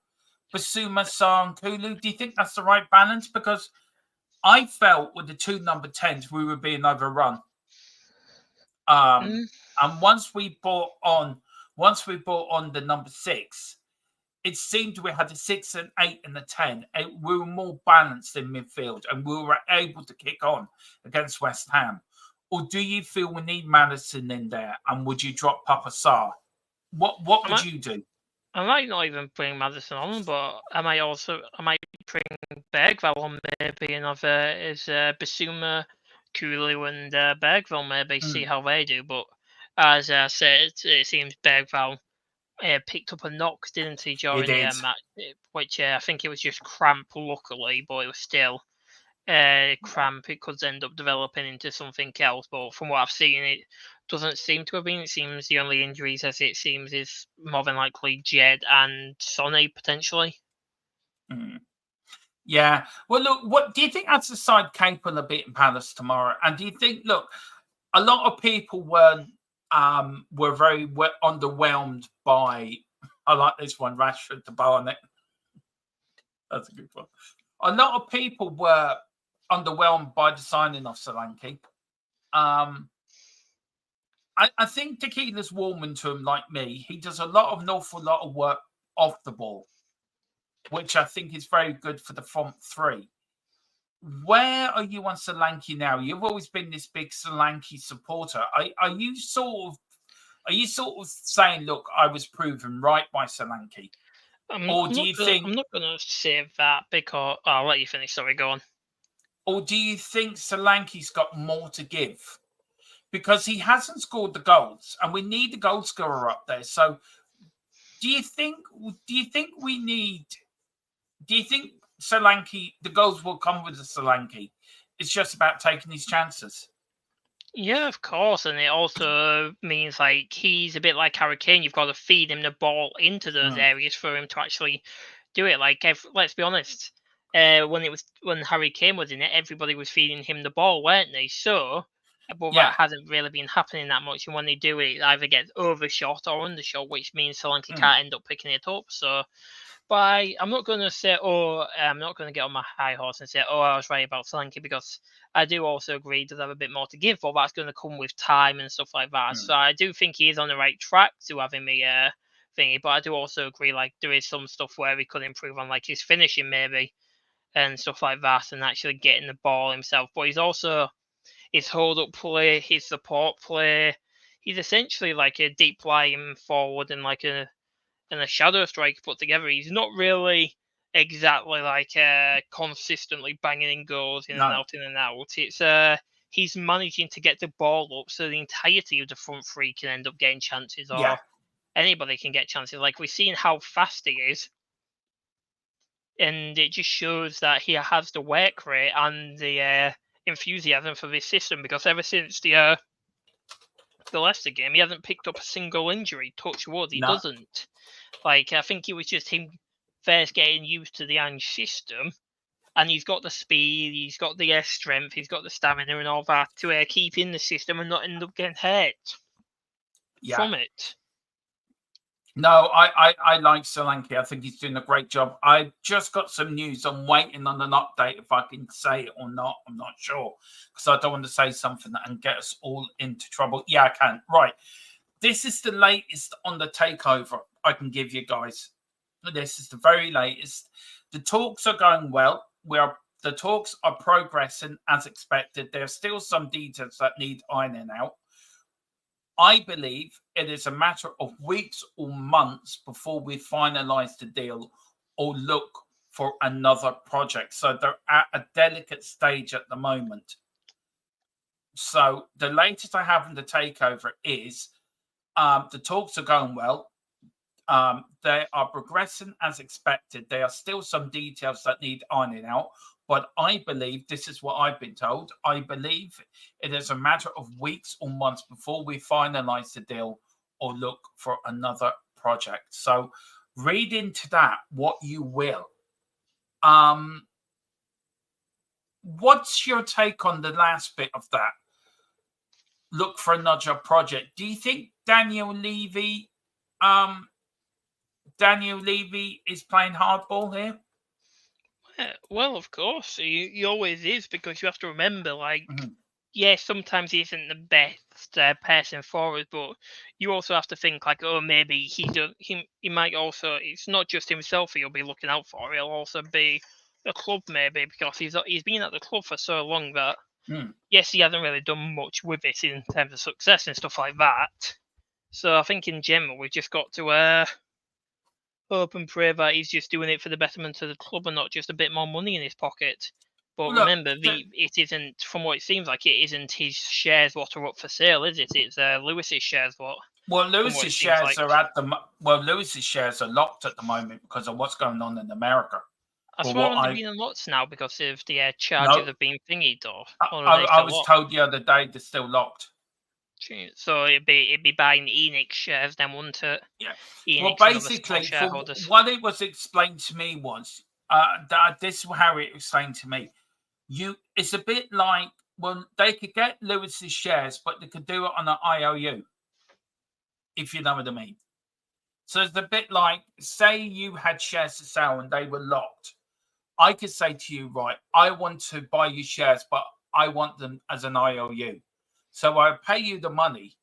Basuma, Sarr and Kulu? Do you think that's the right balance? Because I felt with the two number 10s, we were being overrun. And once we brought on the number 6, it seemed we had a 6 and 8 and a 10. We were more balanced in midfield and we were able to kick on against West Ham. Or do you feel we need Madison in there? And would you drop Papa Sarr? What would you do? I might not even bring Madison on, but I might bring Bergvall on maybe and have Basuma, Kulu and Bergvall maybe, see how they do. But as I said, it seems Bergvall picked up a knock, didn't he, during the match, which I think it was just cramp, luckily, but it was still cramp. It could end up developing into something else. But from what I've seen, it doesn't seem to have been. It seems the only injuries, as it seems, is more than likely Jed and Sonny potentially. Yeah. Well, look, what do you think that's the side capable of beating Palace tomorrow? And do you think, look, a lot of people were very underwhelmed by, I like this one, Rashford to Barnett. That's a good one. A lot of people were underwhelmed by the signing of Solanke. I think Tequila's warming to him like me. He does an awful lot of work off the ball, which I think is very good for the front three. Where are you on Solanke now? You've always been this big Solanke supporter. Are you sort of saying, look, I was proven right by Solanke? I'm not going to say that because I'll let you finish. Sorry, go on. Or do you think Solanke's got more to give? Because he hasn't scored the goals, and we need the goal scorer up there. So, do you think Solanke, the goals will come with the Solanke? It's just about taking his chances. Yeah, of course, and it also means like he's a bit like Harry Kane. You've got to feed him the ball into those areas for him to actually do it. Like, let's be honest, when Harry Kane was in it, everybody was feeding him the ball, weren't they? So, but that hasn't really been happening that much. And when they do it either gets overshot or undershot, which means Solanke can't end up picking it up. So. But I'm not going to say, I'm not going to get on my high horse and say, I was right about Solanke, because I do also agree does have a bit more to give, but that's going to come with time and stuff like that. So I do think he is on the right track to having me thingy, but I do also agree, like, there is some stuff where he could improve on, like, his finishing maybe and stuff like that, and actually getting the ball himself. But he's also, his hold-up play, his support play, he's essentially like a deep lying forward and like a shadow strike put together. He's not really exactly like consistently banging in goals in and out, in and out. It's he's managing to get the ball up so the entirety of the front three can end up getting chances, or anybody can get chances. Like, we've seen how fast he is, and it just shows that he has the work rate and the enthusiasm for this system, because ever since the Leicester game, he hasn't picked up a single injury. Touch wood, he doesn't. Like, I think it was just him first getting used to the ANGE system, and he's got the speed, he's got the strength, he's got the stamina and all that to keep in the system and not end up getting hurt from it. No, I like Solanke. I think he's doing a great job. I just got some news. I'm waiting on an update if I can say it or not. I'm not sure, because I don't want to say something and get us all into trouble. Yeah, I can. Right. This is the latest on the takeover I can give you guys. This is the very latest. The talks are going well. The talks are progressing as expected. There are still some details that need ironing out. I believe it is a matter of weeks or months before we finalize the deal or look for another project. So they're at a delicate stage at the moment. So the latest I have in the takeover is the talks are going well. They are progressing as expected. There are still some details that need ironing out. But I believe, this is what I've been told, I believe it is a matter of weeks or months before we finalize the deal or look for another project. So read into that what you will. What's your take on the last bit of that? Look for another project. Do you think Daniel Levy is playing hardball here? Well, of course, he always is, because you have to remember, like, yes, sometimes he isn't the best person forward, but you also have to think, like, maybe he might also, it's not just himself he'll be looking out for, he'll also be the club, maybe, because he's been at the club for so long that, yes, he hasn't really done much with it in terms of success and stuff like that. So I think in general, we've just got to hope and pray that he's just doing it for the betterment of the club and not just a bit more money in his pocket. But look, remember, it isn't, from what it seems like, it isn't his shares what are up for sale, is it? It's Lewis's shares what. Well, Lewis's shares are Lewis's shares are locked at the moment because of what's going on in America. I But swear what they've been unlocked now because of the charges No. have been thingied, or I, are they I still was locked? told the other day they're still locked. So it'd be buying Enix shares then, wouldn't it? Yeah. Enix Well, and other small basically, for shareholders. what it was explained to me was, this is how it was explained to me. It's a bit like, well, they could get Lewis's shares, but they could do it on an IOU, if you know what I mean. So it's a bit like, say you had shares to sell and they were locked. I could say to you, right, I want to buy you shares, but I want them as an IOU. So I pay you the money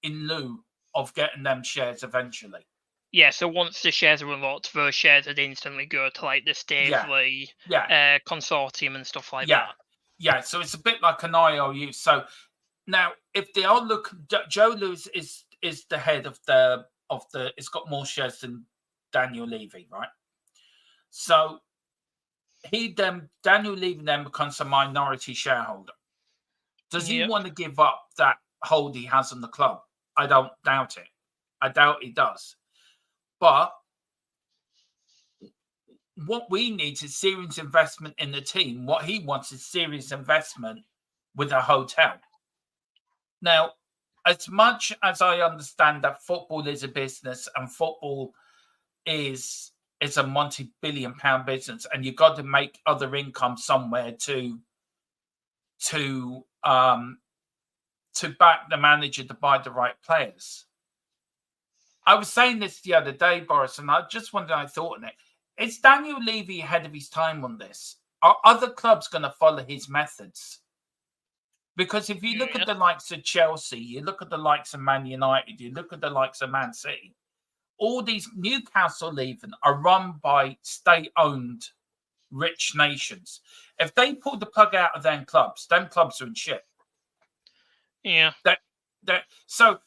in lieu of getting them shares eventually. Yeah, so once the shares are unlocked, those shares would instantly go to like the Stavely consortium and stuff like that. Yeah, so it's a bit like an IOU. So now, if they are looking, Joe Lewis is the head of the. It's got more shares than Daniel Levy, right? So Daniel Levy then becomes a minority shareholder. Does he want to give up that hold he has on the club? I don't doubt it. I doubt he does. But what we need is serious investment in the team. What he wants is serious investment with a hotel. Now, as much as I understand that football is a business and football is a multi-billion-pound business, and you've got to make other income somewhere to back the manager to buy the right players. I was saying this the other day, Boris, and I just wondered, I thought on it. Is Daniel Levy ahead of his time on this? Are other clubs going to follow his methods? Because if you look at the likes of Chelsea, you look at the likes of Man United, you look at the likes of Man City, all these Newcastle even are run by state-owned rich nations. If they pull the plug out of them clubs are in shit. Yeah. So,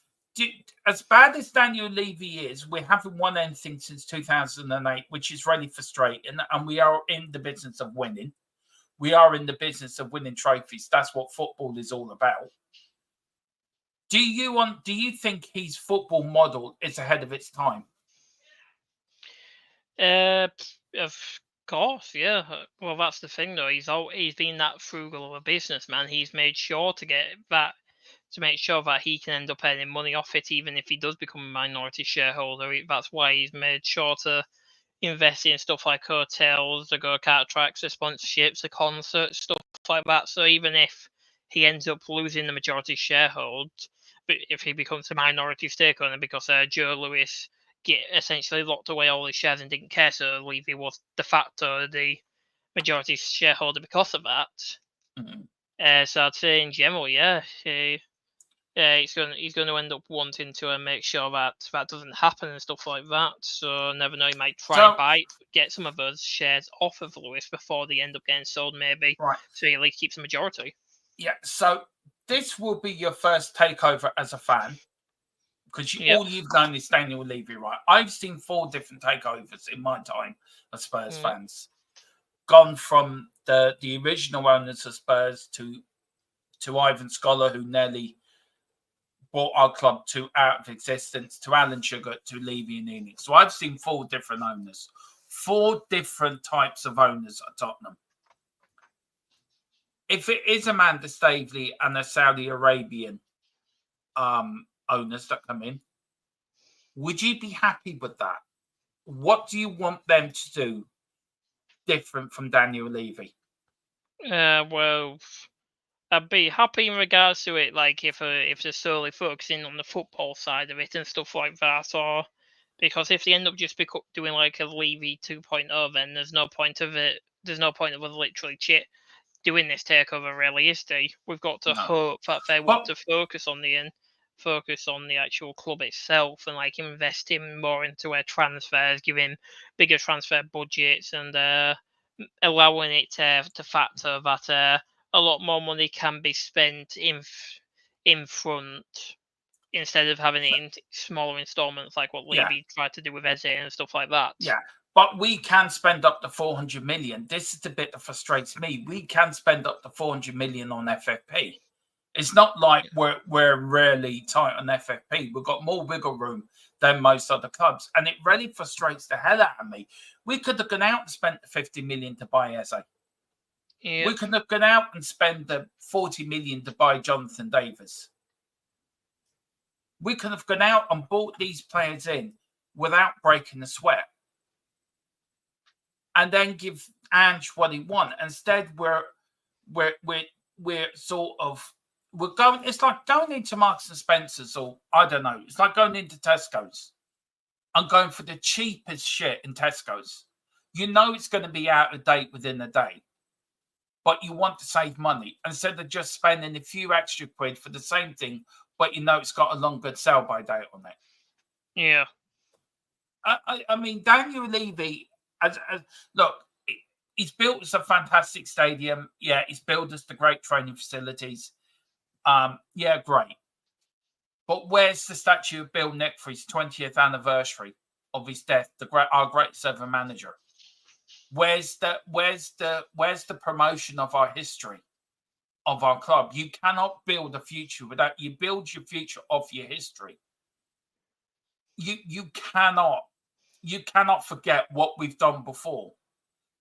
as bad as Daniel Levy is, we haven't won anything since 2008, which is really frustrating. And we are in the business of winning. We are in the business of winning trophies. That's what football is all about. Do you think his football model is ahead of its time? Of course, yeah. Well, that's the thing, though. He's been that frugal of a businessman. He's made sure to make sure that he can end up earning money off it, even if he does become a minority shareholder. That's why he's made sure to invest in stuff like hotels, the go-kart tracks, the sponsorships, the concerts, stuff like that. So even if he ends up losing the majority sharehold, but if he becomes a minority stakeholder because Joe Lewis essentially locked away all his shares and didn't care, so Levy was de facto the majority shareholder because of that. Mm-hmm. So I'd say in general, he's going to end up wanting to make sure that doesn't happen and stuff like that. So never know, he might try and get some of those shares off of Lewis before they end up getting sold, maybe. Right. So he at least keeps the majority. Yeah. So this will be your first takeover as a fan, because all you've known is Daniel Levy, right? I've seen 4 different takeovers in my time as Spurs fans. Gone from the original owners of Spurs to Ivan Scholar, who nearly brought our club out of existence, to Alan Sugar, to Levy and Enix. So I've seen 4 different owners, 4 different types of owners at Tottenham. If it is Amanda Stavely and a Saudi Arabian owners that come in, would you be happy with that? What do you want them to do different from Daniel Levy? Well, I'd be happy in regards to it, like if they're solely focusing on the football side of it and stuff like that, or because if they end up just doing like a Levy 2.0, then there's no point of it. There's no point of us literally doing this takeover, really, is there? We've got to hope that they want to focus on the actual club itself and like investing more into transfers, giving bigger transfer budgets, and allowing it to factor that a lot more money can be spent in front instead of having it in smaller installments like what Levy tried to do with Eze and stuff like that. Yeah. But we can spend up to 400 million. This is the bit that frustrates me. We can spend up to 400 million on FFP. It's not like we're really tight on FFP. We've got more wiggle room than most other clubs. And it really frustrates the hell out of me. We could have gone out and spent the 50 million to buy Eze. Yep. We could have gone out and spent the 40 million to buy Jonathan Davis. We could have gone out and bought these players in without breaking a sweat. And then give Ange what he wants. Instead, we're sort of going. It's like going into Marks and Spencers, or I don't know. It's like going into Tesco's and going for the cheapest shit in Tesco's. You know it's going to be out of date within a day, but you want to save money instead of just spending a few extra quid for the same thing, but you know it's got a longer sell-by date on it. Yeah. I mean, Daniel Levy. Look, he's built us a fantastic stadium. Yeah, he's built us the great training facilities. Yeah, great. But where's the statue of Bill Nick for his 20th anniversary of his death? Our greatest ever manager. Where's the promotion of our history, of our club? You cannot build a future without you build your future off your history. You cannot forget what we've done before.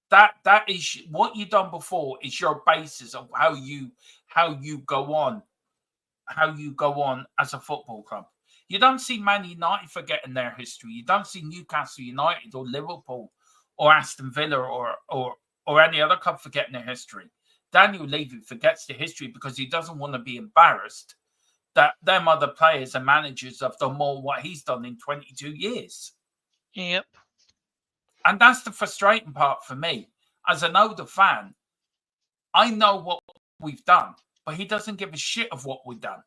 That is what you've done before is your basis of how you go on as a football club. You don't see Man United forgetting their history. You don't see Newcastle United or Liverpool or Aston Villa or any other club forgetting their history. Daniel Levy forgets the history because he doesn't want to be embarrassed that them other players and managers have done more what he's done in 22 years. Yep. And that's the frustrating part for me. As an older fan, I know what we've done, but he doesn't give a shit of what we've done.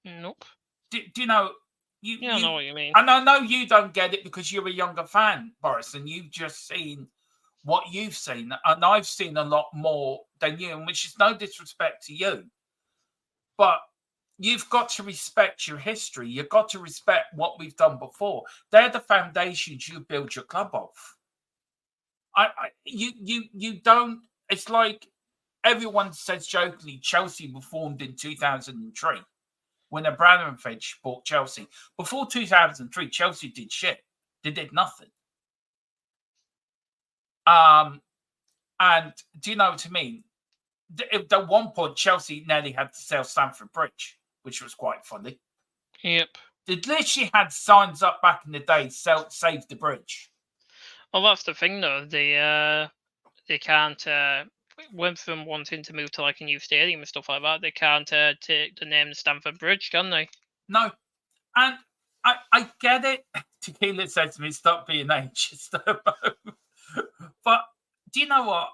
Nope. Do you know? I know what you mean. And I know you don't get it because you're a younger fan, Boris, and you've just seen what you've seen. And I've seen a lot more than you, and which is no disrespect to you. But you've got to respect your history. You've got to respect what we've done before. They're the foundations you build your club off. You don't. It's like everyone says jokingly, Chelsea were formed in 2003 when Abramovich bought Chelsea. Before 2003, Chelsea did shit. They did nothing. And do you know what I mean? At one point, Chelsea nearly had to sell Stamford Bridge, which was quite funny. Yep. They literally had signs up back in the day, save the bridge. Well, that's the thing, though. They can't, with them wanting to move to like a new stadium and stuff like that, they can't take the name Stamford Bridge, can they? No. And I get it. Tequila says to me, stop being anxious. But do you know what?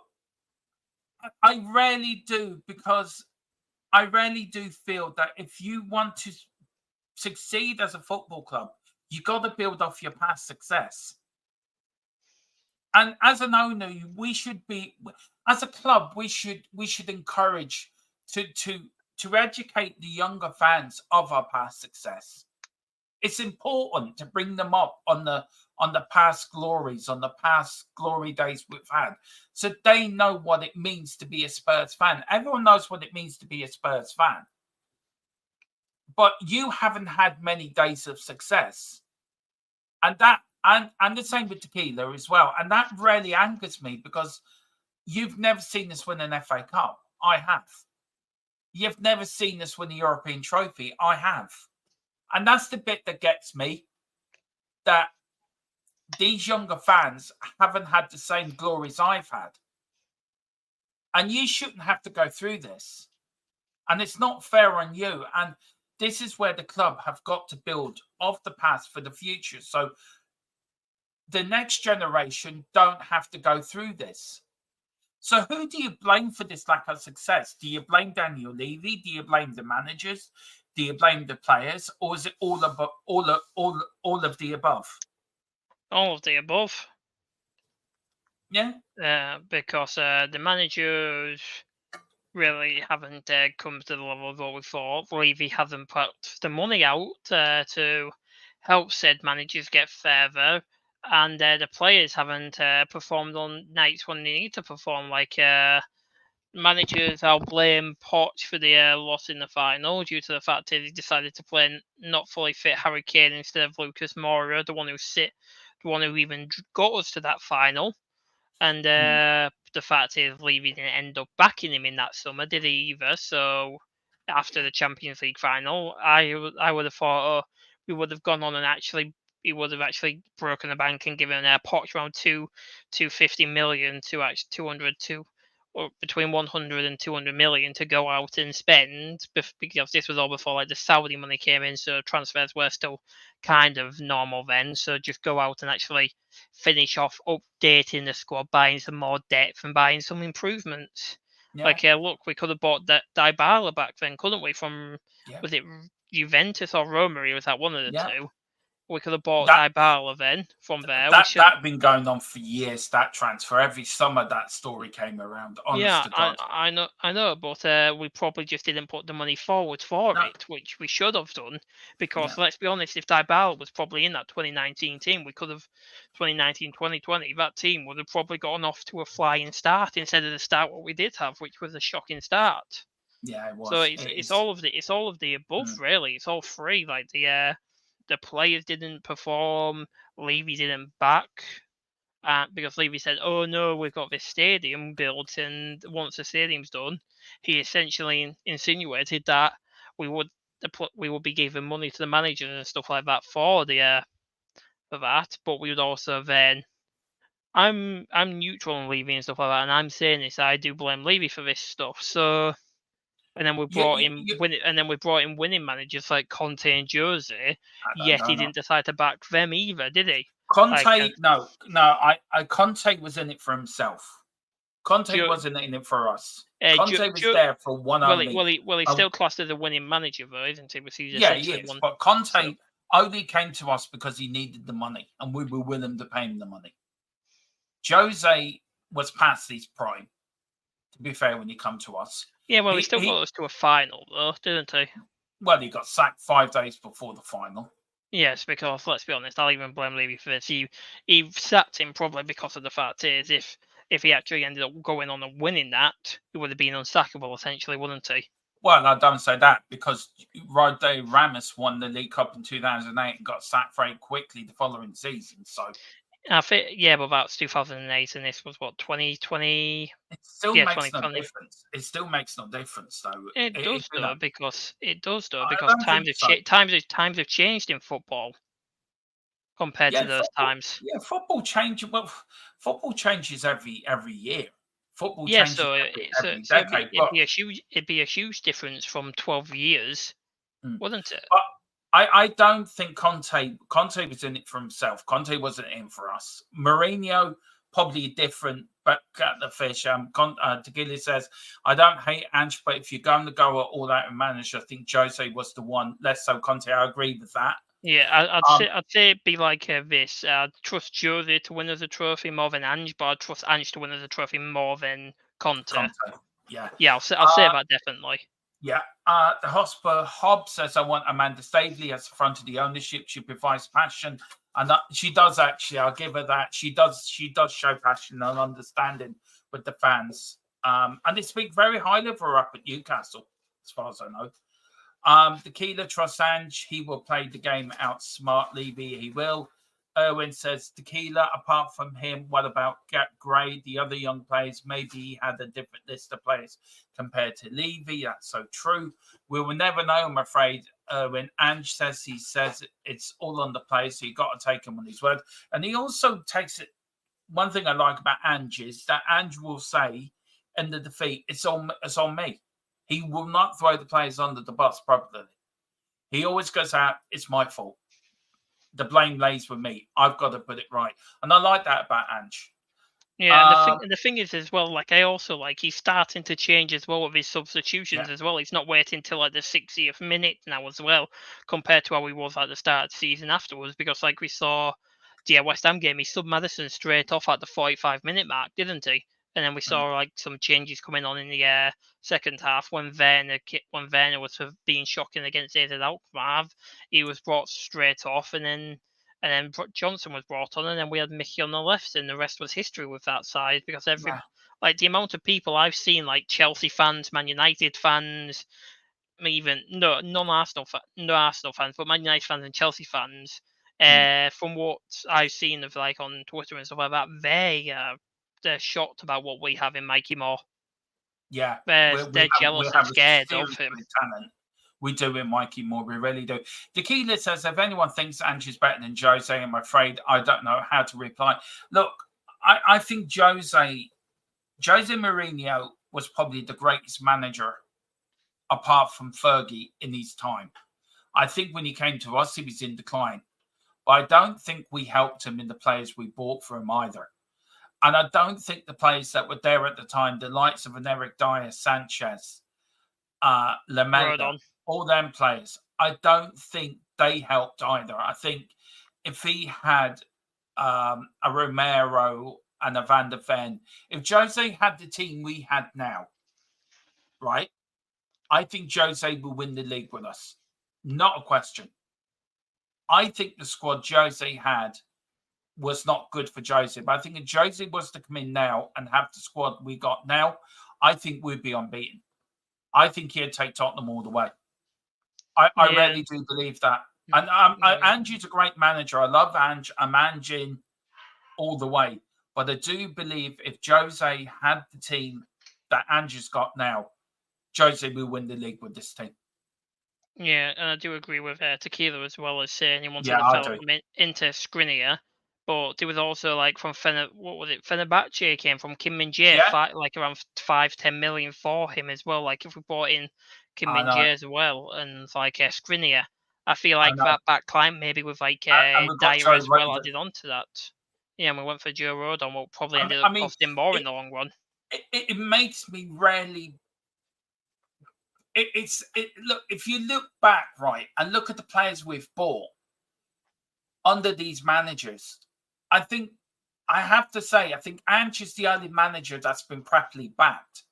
I rarely do, because I really do feel that if you want to succeed as a football club, you got to build off your past success. And as an owner, we should be, as a club, we should encourage to educate the younger fans of our past success. It's important to bring them up on the past glories, on the past glory days we've had, so they know what it means to be a Spurs fan. Everyone knows what it means to be a Spurs fan, but you haven't had many days of success, and the same with Tequila as well, and that really angers me because you've never seen us win an FA Cup. I have. You've never seen us win a European trophy. I have. And that's the bit that gets me, that these younger fans haven't had the same glories I've had. And you shouldn't have to go through this. And it's not fair on you. And this is where the club have got to build off the past for the future. So the next generation don't have to go through this. So who do you blame for this lack of success? Do you blame Daniel Levy? Do you blame the managers? Do you blame the players, or is it all of the above? All of the above. Yeah. Because the managers really haven't come to the level of what we thought. Levy hasn't put the money out to help said managers get further, and the players haven't performed on nights when they need to perform. Like managers, I'll blame Poch for the loss in the final due to the fact that he decided to play not fully fit Harry Kane instead of Lucas Moura, the one who even got us to that final. And the fact is, Levy didn't end up backing him in that summer, did he either? So after the Champions League final, I would have thought, oh, we would have gone on and he would have actually broken the bank and given Poch around 250 million to actually 200 to or between 100 and 200 million to go out and spend, because this was all before like the Saudi money came in, so transfers were still kind of normal then. So just go out and actually finish off updating the squad, buying some more depth and buying some improvements. Yeah. Like, look, we could have bought that Dybala back then, couldn't we? From was it Juventus or Roma? He was at one of the two. We could have bought Dybala then from there. That been going on for years. That transfer every summer, that story came around. Honest to God. I know, but we probably just didn't put the money forward for it, which we should have done. Because let's be honest, if Dybala was probably in that 2019 team, we could have 2019-2020. That team would have probably gone off to a flying start instead of the start what we did have, which was a shocking start. Yeah, it was. So it's all of the above, really. It's all three. Like the players didn't perform. Levy didn't back. Because Levy said, "Oh no, we've got this stadium built, and once the stadium's done," he essentially insinuated that we would be giving money to the managers and stuff like that for that. But we would also then, I'm neutral on Levy and stuff like that, and I'm saying this. I do blame Levy for this stuff. So. And then we brought in winning managers like Conte and Jose. Yet he didn't decide to back them either, did he? Conte, no. Conte was in it for himself. Conte wasn't in it for us. Conte was there for one only. Well, he's still classed as a winning manager, though, isn't he? He is. But Conte only came to us because he needed the money, and we were willing to pay him the money. Jose was past his prime. To be fair, when he come to us. Yeah, well, he still got us to a final, though, didn't he? Well, he got sacked 5 days before the final. Yes, because let's be honest, I'll even blame Levy for this. He sacked him probably because of the fact is if he actually ended up going on and winning that, he would have been unsackable essentially, wouldn't he? Well, I don't say that because Rode Ramos won the League Cup in 2008 and got sacked very quickly the following season. So. I think, but that's 2008, and this was what 2020. It still makes no difference. It still makes no difference, though. It does, because times have changed in football compared to those times. Yeah, football changes. Well, football changes every year. Football changes every decade. It'd be a huge difference from 12 years, wouldn't it? But I don't think Conte was in it for himself. Conte wasn't in for us. Mourinho, probably different, but at the fish. Tequila says, I don't hate Ange, but if you're going to go all out and manage, I think Jose was the one. Less so Conte. I agree with that. Yeah, I'd say it'd be like this. I'd trust Jose to win as a trophy more than Ange, but I'd trust Ange to win as a trophy more than Conte. Yeah. Yeah, I'll say that definitely. Yeah, the Hotspur Hobb says, I want Amanda Staveley as the front of the ownership. She provides passion. And she does actually, I'll give her that. She does show passion and understanding with the fans. And they speak very highly of her up at Newcastle, as far as I know. Tequila trusts Ange. He will play the game out smartly. He will. Erwin says, Tequila, apart from him, what about Gray, the other young players? Maybe he had a different list of players compared to Levy. That's so true. We will never know, I'm afraid. When Ange says it's all on the players, so you got to take him on his word. And he also takes it. One thing I like about Ange is that Ange will say in the defeat, it's on me. He will not throw the players under the bus properly. He always goes out, it's my fault. The blame lays with me. I've got to put it right. And I like that about Ange. Yeah, and the thing is as well, like I also like he's starting to change as well with his substitutions as well. He's not waiting till like the 60th minute now as well, compared to how he was at the start of the season afterwards. Because like we saw the West Ham game, he subbed Maddison straight off at the 45-minute mark, didn't he? And then we saw like some changes coming on in the second half when Werner was being shocking against AZ Alkmaar. He was brought straight off, and then Johnson was brought on, and then we had Mickey on the left, and the rest was history with that side because like the amount of people I've seen, like Chelsea fans, Man United fans, even no Arsenal fans, but Man United fans and Chelsea fans. From what I've seen of like on Twitter and stuff like that, they're shocked about what we have in Mikey Moore. Yeah, They're jealous and scared of him. Talent. We do in Mikey Moore, we really do. Tequila says, if anyone thinks Ange's better than Jose, I'm afraid I don't know how to reply. Look, I think Jose Mourinho was probably the greatest manager apart from Fergie in his time. I think when he came to us, he was in decline. But I don't think we helped him in the players we bought for him either. And I don't think the players that were there at the time, the likes of an Eric Dyer, Sanchez, Lamela, all them players, I don't think they helped either. I think if he had a Romero and a Van der Ven, if Jose had the team we had now, right, I think Jose will win the league with us. Not a question. I think the squad Jose had was not good for Jose. But I think if Jose was to come in now and have the squad we got now, I think we'd be unbeaten. I think he'd take Tottenham all the way. I really do believe that. And Ange's a great manager. I love Ange. I'm Angeing all the way. But I do believe if Jose had the team that Ange's got now, Jose will win the league with this team. Yeah, and I do agree with Tequila as well as saying he wanted to develop him into Skriniar. But there was also like from Fenerbahce came from Kim Min-jae, like around 5-10 million for him as well. Like if we brought in Kim Min-jae as well and like Skriniar, I feel like that back climb maybe with like Dyer as well added on to that. Yeah, and we went for Joe Rodon, what probably ended up costing more in the long run. It makes me really. Look, if you look back, right, and look at the players we've bought under these managers, I think I have to say, I think Ange is the only manager that's been properly backed.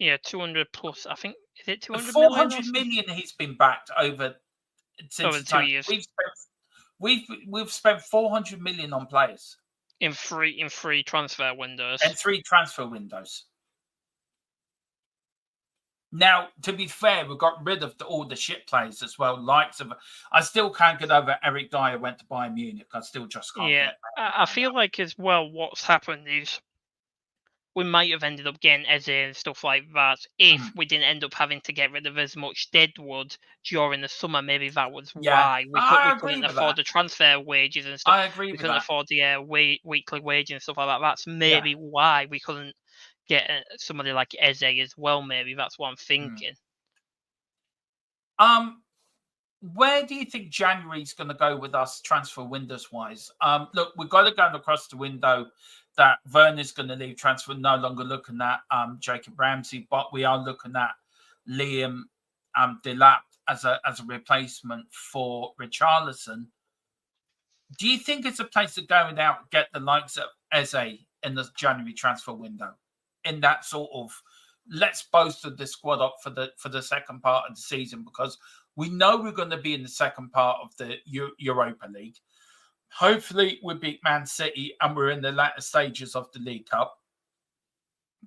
Yeah, 200 plus. I think is it 200 400 million he's been backed over since 2 years. We've spent 400 million on players in three transfer windows. And 3 transfer windows. Now, to be fair, we got rid of all the shit players as well. I still can't get over Eric Dyer went to Bayern Munich. I still just can't get that. I feel like as well what's happened is we might have ended up getting Eze and stuff like that if we didn't end up having to get rid of as much deadwood during the summer. Maybe that was why we couldn't afford the transfer wages and stuff. I agree with that. We couldn't afford the weekly wage and stuff like that. That's maybe why we couldn't get somebody like Eze as well. Maybe that's what I'm thinking. Where do you think January's going to go with us transfer windows wise? Look, we've got to go across the window that Werner's going to leave transfer. No longer looking at Jacob Ramsey, but we are looking at Liam Delap as a replacement for Richarlison. Do you think it's a place to go and out get the likes of Eze in the January transfer window? In that sort of, let's bolster the squad up for the second part of the season, because we know we're going to be in the second part of the Europa League. Hopefully we beat Man City and we're in the latter stages of the League Cup.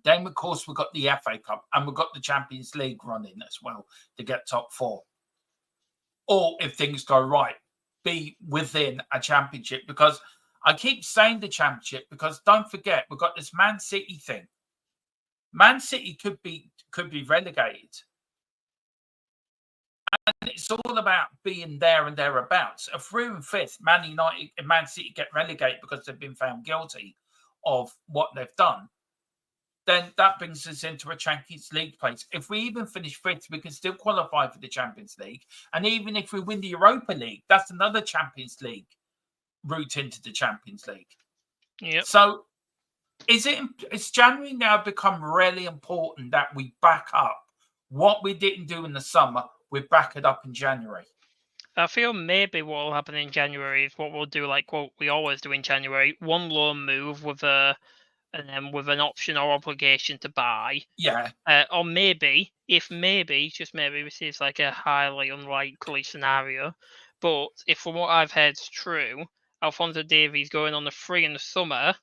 Then, of course, we've got the FA Cup and we've got the Champions League running as well to get top 4. Or if things go right, be within a championship, because I keep saying the championship because don't forget, we've got this Man City thing. Man City could be relegated. And it's all about being there and thereabouts. If we're in 5th, Man United and Man City get relegated because they've been found guilty of what they've done, then that brings us into a Champions League place. If we even finish 5th, we can still qualify for the Champions League. And even if we win the Europa League, that's another Champions League route into the Champions League. Yep. So it's January now become really important that we back up what we didn't do in the summer. We back it up in January. I feel maybe what will happen in January is what we'll do, like what we always do in January: one loan move with an option or obligation to buy. Yeah. Or maybe, just maybe, this is like a highly unlikely scenario, but if from what I've heard is true, Alphonso Davies going on the free in the summer,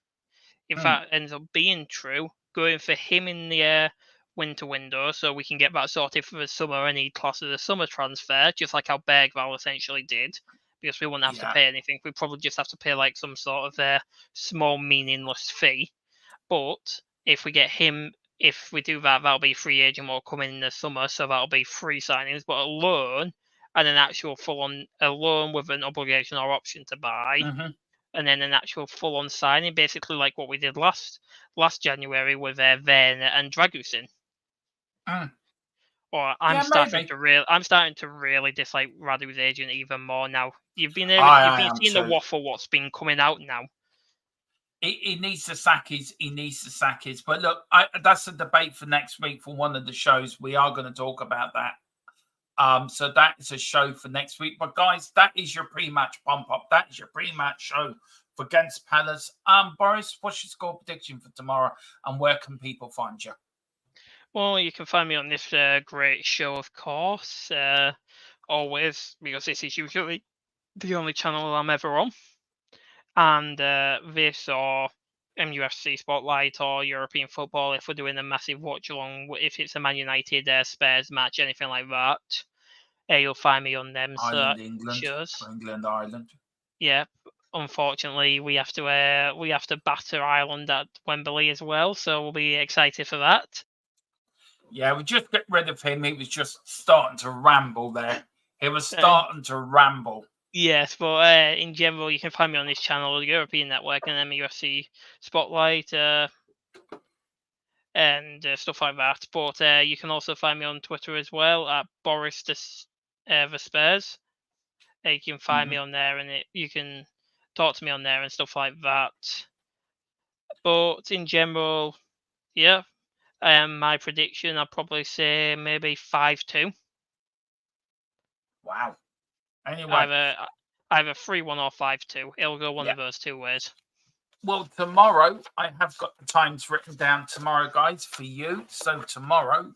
if that ends up being true, going for him in the winter window so we can get that sorted for the summer and he'd class as a summer transfer, just like how Bergvall essentially did, because we wouldn't have to pay anything. We'd probably just have to pay like some sort of small meaningless fee. But if we get him, if we do that, that'll be free agent will come in the summer, so that'll be free signings. But a loan and an actual full-on a loan with an obligation or option to buy, and then an actual full-on signing, basically like what we did last January with Werner and Dragusin. Or I'm starting to really dislike Radu's agent even more now. You've been seeing the waffle what's been coming out now. He needs to sack his. But look, that's a debate for next week for one of the shows. We are going to talk about that. So that is a show for next week. But guys, that is your pre-match bump up. That is your pre-match show for against Palace. Boris, what's your score prediction for tomorrow, and where can people find you? Well, you can find me on this great show, of course. Always, because this is usually the only channel I'm ever on. And this or MUFC Spotlight or European football, if we're doing a massive watch along, if it's a Man United Spurs match, anything like that, you'll find me on them shows. England, Ireland. Yeah, unfortunately, we have to batter Ireland at Wembley as well, so we'll be excited for that. Yeah, we just get rid of him. He was just starting to ramble there. He was starting to ramble. Yes, but in general, you can find me on this channel, the European Network, and MUFC Spotlight, and stuff like that. But you can also find me on Twitter as well at Boris the Spurs. You can find me on there, and you can talk to me on there and stuff like that. But in general, yeah, my prediction, I'd probably say maybe 5-2. Wow. Anyway, either 3-1 or 5-2. It'll go one of those two ways. Well, tomorrow, I have got the times written down tomorrow, guys, for you. So tomorrow,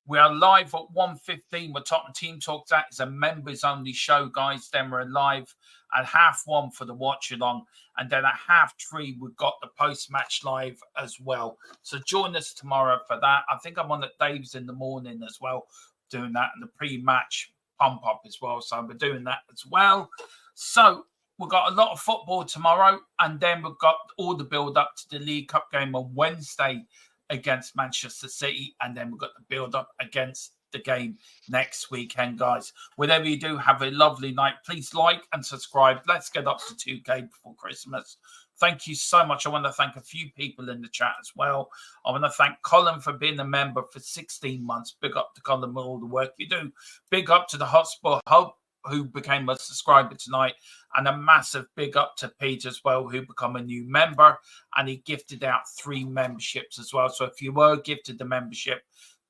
we are live at 1:15 with Tottenham Team Talk. That is a members-only show, guys. Then we're live at 1:30 for the watch-along. And then at 3:30, we've got the post-match live as well. So join us tomorrow for that. I think I'm on at Dave's in the morning as well, doing that, and the pre-match pump up as well. So we're doing that as well. So we've got a lot of football tomorrow, and then we've got all the build up to the League Cup game on Wednesday against Manchester City, and then we've got the build up against the game next weekend, guys. Whatever you do, have a lovely night. Please like and subscribe. Let's get up to 2K before Christmas. Thank you so much. I want to thank a few people in the chat as well. I want to thank Colin for being a member for 16 months. Big up to Colin for all the work you do. Big up to the Hotspur Hub, who became a subscriber tonight. And a massive big up to Pete as well, who become a new member. And he gifted out 3 memberships as well. So if you were gifted the membership,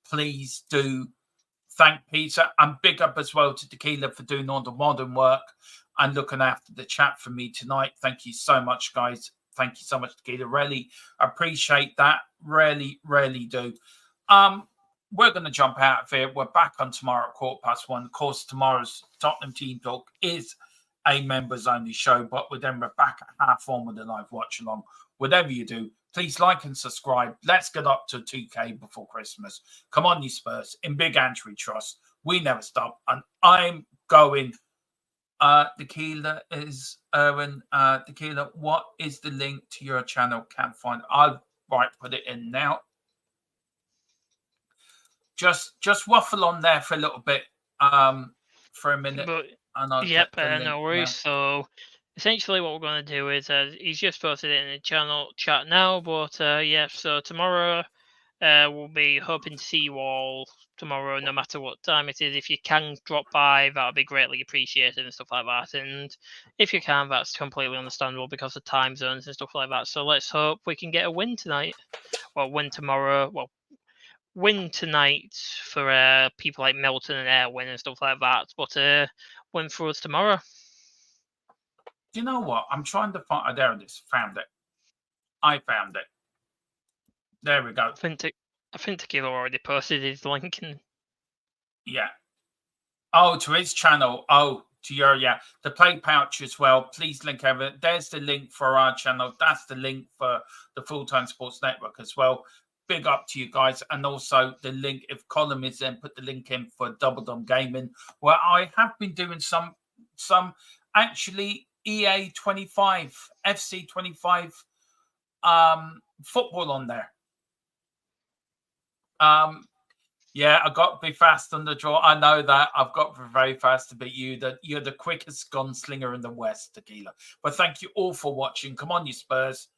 please do thank Peter. And big up as well to Tequila for doing all the modern work and looking after the chat for me tonight. Thank you so much, guys. Thank you so much, Tequila. Really appreciate that. Really, really do. We're going to jump out of here. We're back on tomorrow at 1:15. Of course, tomorrow's Tottenham Team Talk is a members-only show, but we're back at 1:30 with a live watch-along. Whatever you do, please like and subscribe. Let's get up to 2K before Christmas. Come on, you Spurs. In Big Ange we trust. We never stop. And I'm going... Tequila is Erwin. Tequila, what is the link to your channel? Can't find it. I'll put it in now. Just waffle on there for a little bit, for a minute. And I'll no worries. So essentially what we're going to do is he's just posted it in the channel chat now, but so tomorrow we'll be hoping to see you all tomorrow, no matter what time it is. If you can drop by, that would be greatly appreciated and stuff like that. And if you can, that's completely understandable because of time zones and stuff like that. So let's hope we can get a win tonight. Well, win tomorrow. Well, win tonight for people like Milton and Erwin and stuff like that. But win for us tomorrow. Do you know what? I'm trying to find... Oh, there it is. Found it. I found it. There we go. I think Tequila already posted his link. Yeah. Oh, to his channel. Oh, to your, the play pouch as well. Please link over. There's the link for our channel. That's the link for the Full-Time Sports Network as well. Big up to you guys. And also the link, if Colin is in, put the link in for Double Dom Gaming, where I have been doing some actually EA 25, FC 25 football on there. Yeah, I got to be fast on the draw. I know that. I've got to be very fast to beat you. That you're the quickest gunslinger in the West, Tequila. But thank you all for watching. Come on, you Spurs.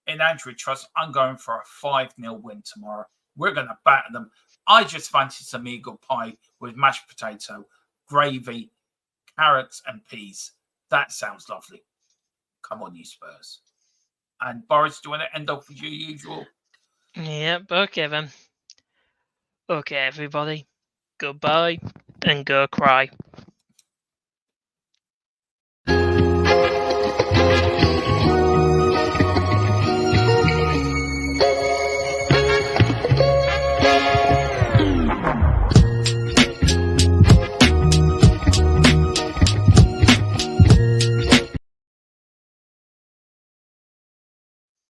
In Andrew Trust, I'm going for a 5-0 win tomorrow. We're going to batter them. I just fancy some eagle pie with mashed potato, gravy, carrots, and peas. That sounds lovely. Come on, you Spurs. And Boris, do you want to end off with your usual? Yep, okay then. Okay, everybody. Goodbye and go cry.